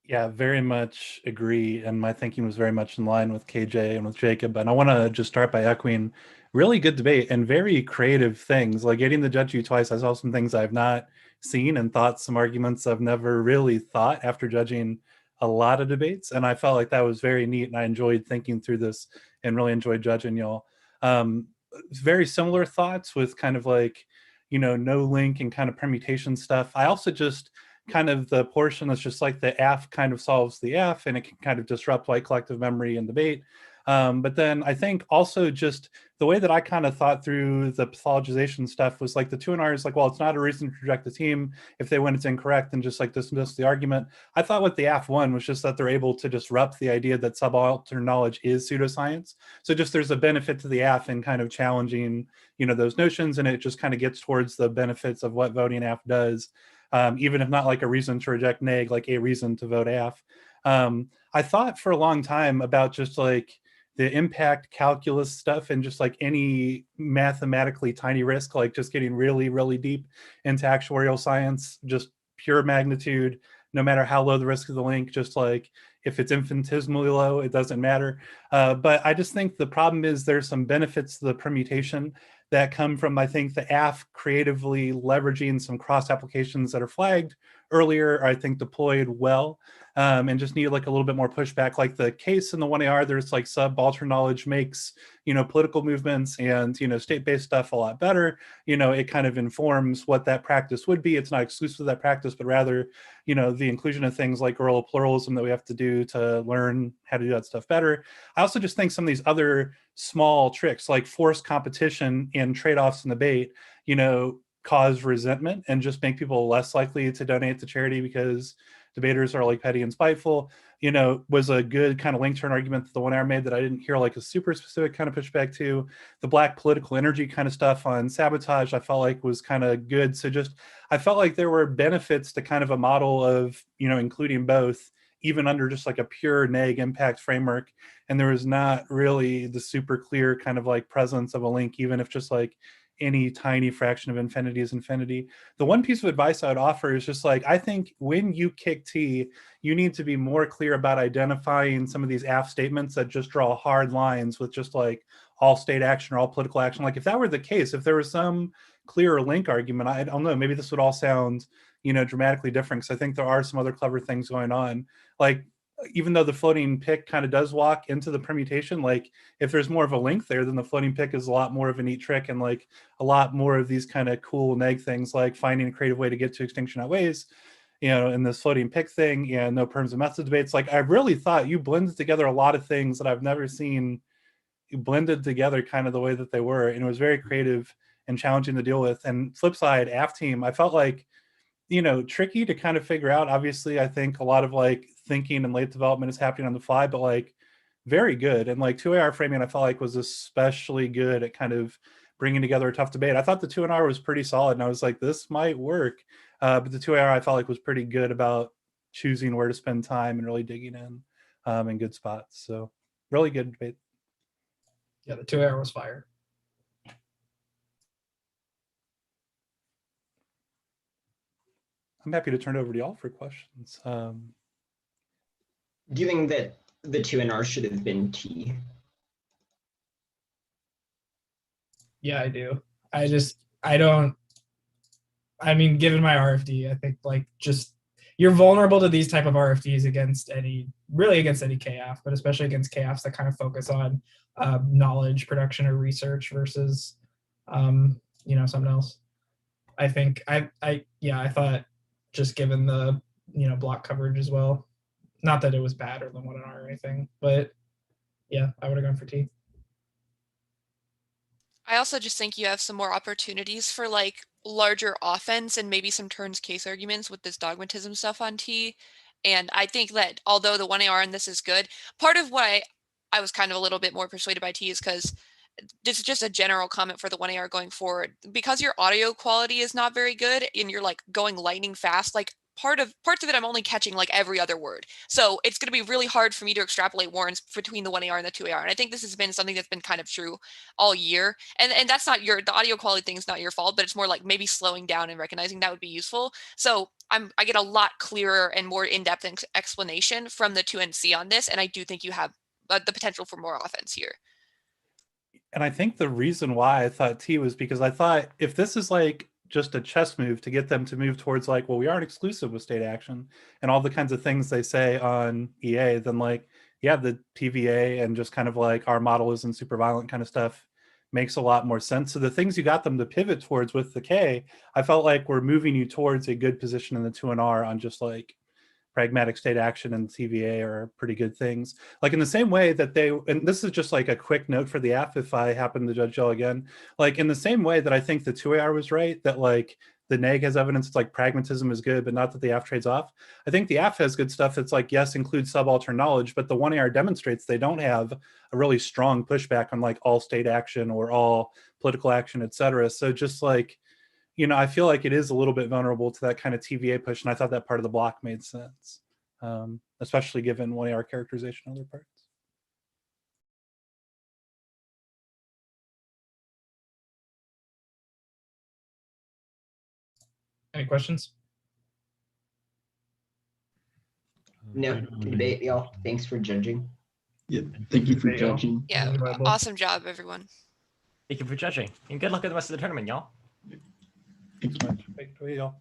Yeah, very much agree. And my thinking was very much in line with KJ and with Jacob. And I want to just start by echoing really good debate and very creative things. Like getting to judge you twice, I saw some things I've not seen and thought some arguments I've never really thought after judging a lot of debates. And I felt like that was very neat. And I enjoyed thinking through this and really enjoyed judging y'all. Very similar thoughts with kind of like, no link and kind of permutation stuff. I also just kind of the portion that's just like the AF kind of solves the AF, and it can kind of disrupt like collective memory and debate. But then I think also just the way that I kind of thought through the pathologization stuff was like the 2NR is like, well, it's not a reason to reject the team. If they win, it's incorrect, and just like dismiss the argument. I thought what the AF won was just that they're able to disrupt the idea that subaltern knowledge is pseudoscience. So just there's a benefit to the AF in kind of challenging, those notions, and it just kind of gets towards the benefits of what voting AF does. Even if not like a reason to reject neg, like a reason to vote AF. I thought for a long time about just like the impact calculus stuff and just like any mathematically tiny risk, like just getting really, really deep into actuarial science, just pure magnitude, no matter how low the risk of the link, just like if it's infinitesimally low, it doesn't matter. But I just think the problem is there's some benefits to the permutation that come from, I think, the AF creatively leveraging some cross applications that are flagged earlier, I think deployed well, and just need like a little bit more pushback. Like the case in the 1AR, there's like subaltern knowledge makes, political movements and, state-based stuff a lot better. It kind of informs what that practice would be. It's not exclusive to that practice, but rather, the inclusion of things like rural pluralism that we have to do to learn how to do that stuff better. I also just think some of these other small tricks like forced competition and trade-offs in debate, cause resentment and just make people less likely to donate to charity because debaters are like petty and spiteful, was a good kind of link turn argument that the 1hour made that I didn't hear like a super specific kind of pushback to. The Black political energy kind of stuff on sabotage, I felt like was kind of good. So just, I felt like there were benefits to kind of a model of, including both, even under just like a pure neg impact framework. And there was not really the super clear kind of like presence of a link, even if just like any tiny fraction of infinity is infinity. The one piece of advice I would offer is just like, I think when you kick T, you need to be more clear about identifying some of these AF statements that just draw hard lines with just like all state action or all political action. Like if that were the case, if there was some clearer link argument, I don't know, maybe this would all sound, dramatically different, because I think there are some other clever things going on. Like even though the floating pick kind of does walk into the permutation, like if there's more of a link there, then the floating pick is a lot more of a neat trick, and like a lot more of these kind of cool neg things, like finding a creative way to get to extinction outweighs, you know, in this floating pick thing, and no perms and methods debates. Like I really thought you blended together a lot of things that I've never seen you blended together kind of the way that they were, and it was very creative and challenging to deal with. And flip side, AF team, I felt like, you know, tricky to kind of figure out. Obviously, I think a lot of like thinking and late development is happening on the fly, but like very good. And like 2AR framing, I felt like was especially good at kind of bringing together a tough debate. I thought the 2NR was pretty solid, and I was like, this might work. But the 2AR I felt like was pretty good about choosing where to spend time and really digging in good spots. So really good debate. Yeah, the 2AR was fire. I'm happy to turn it over to y'all for questions. Do you think that the 2NR should have been T? Yeah, I do. I mean, given my RFD, I think like just you're vulnerable to these type of RFDs against any KF, but especially against KFs that kind of focus on knowledge production or research versus you know, something else. I think I thought just given the, you know, block coverage as well, not that it was bad or the 1NR or anything, but yeah, I would have gone for T. I also just think you have some more opportunities for like larger offense and maybe some turns case arguments with this dogmatism stuff on T. And I think that although the 1AR in this is good, part of why I was kind of a little bit more persuaded by T is because this is just a general comment for the 1AR going forward. Because your audio quality is not very good and you're like going lightning fast, like parts of it I'm only catching like every other word. So it's going to be really hard for me to extrapolate warrants between the 1AR and the 2AR. And I think this has been something that's been kind of true all year. And that's not the audio quality thing is not your fault, but it's more like maybe slowing down and recognizing that would be useful. So I get a lot clearer and more in-depth explanation from the 2NC on this. And I do think you have the potential for more offense here. And I think the reason why I thought T was because I thought if this is like just a chess move to get them to move towards like, well, we aren't exclusive with state action and all the kinds of things they say on EA, then like, yeah, the TVA and just kind of like our model isn't super violent kind of stuff makes a lot more sense. So the things you got them to pivot towards with the K, I felt like we're moving you towards a good position in the 2NR on just like pragmatic state action and TVA are pretty good things. Like in the same way that they, and this is just like a quick note for the app if I happen to judge y'all again, like in the same way that I think the 2AR was right, that like the neg has evidence it's like pragmatism is good, but not that the AF trades off. I think the AF has good stuff that's like, yes, includes subaltern knowledge, but the 1AR demonstrates they don't have a really strong pushback on like all state action or all political action, et cetera. So just like, you know, I feel like it is a little bit vulnerable to that kind of TVA push, and I thought that part of the block made sense, especially given 1AR characterization of other parts. Any questions? No, good debate, y'all. Thanks for judging. Yeah, thank you for judging. Yeah, awesome job, everyone. Thank you for judging. And good luck with the rest of the tournament, y'all. Thank you. Thank you, y'all.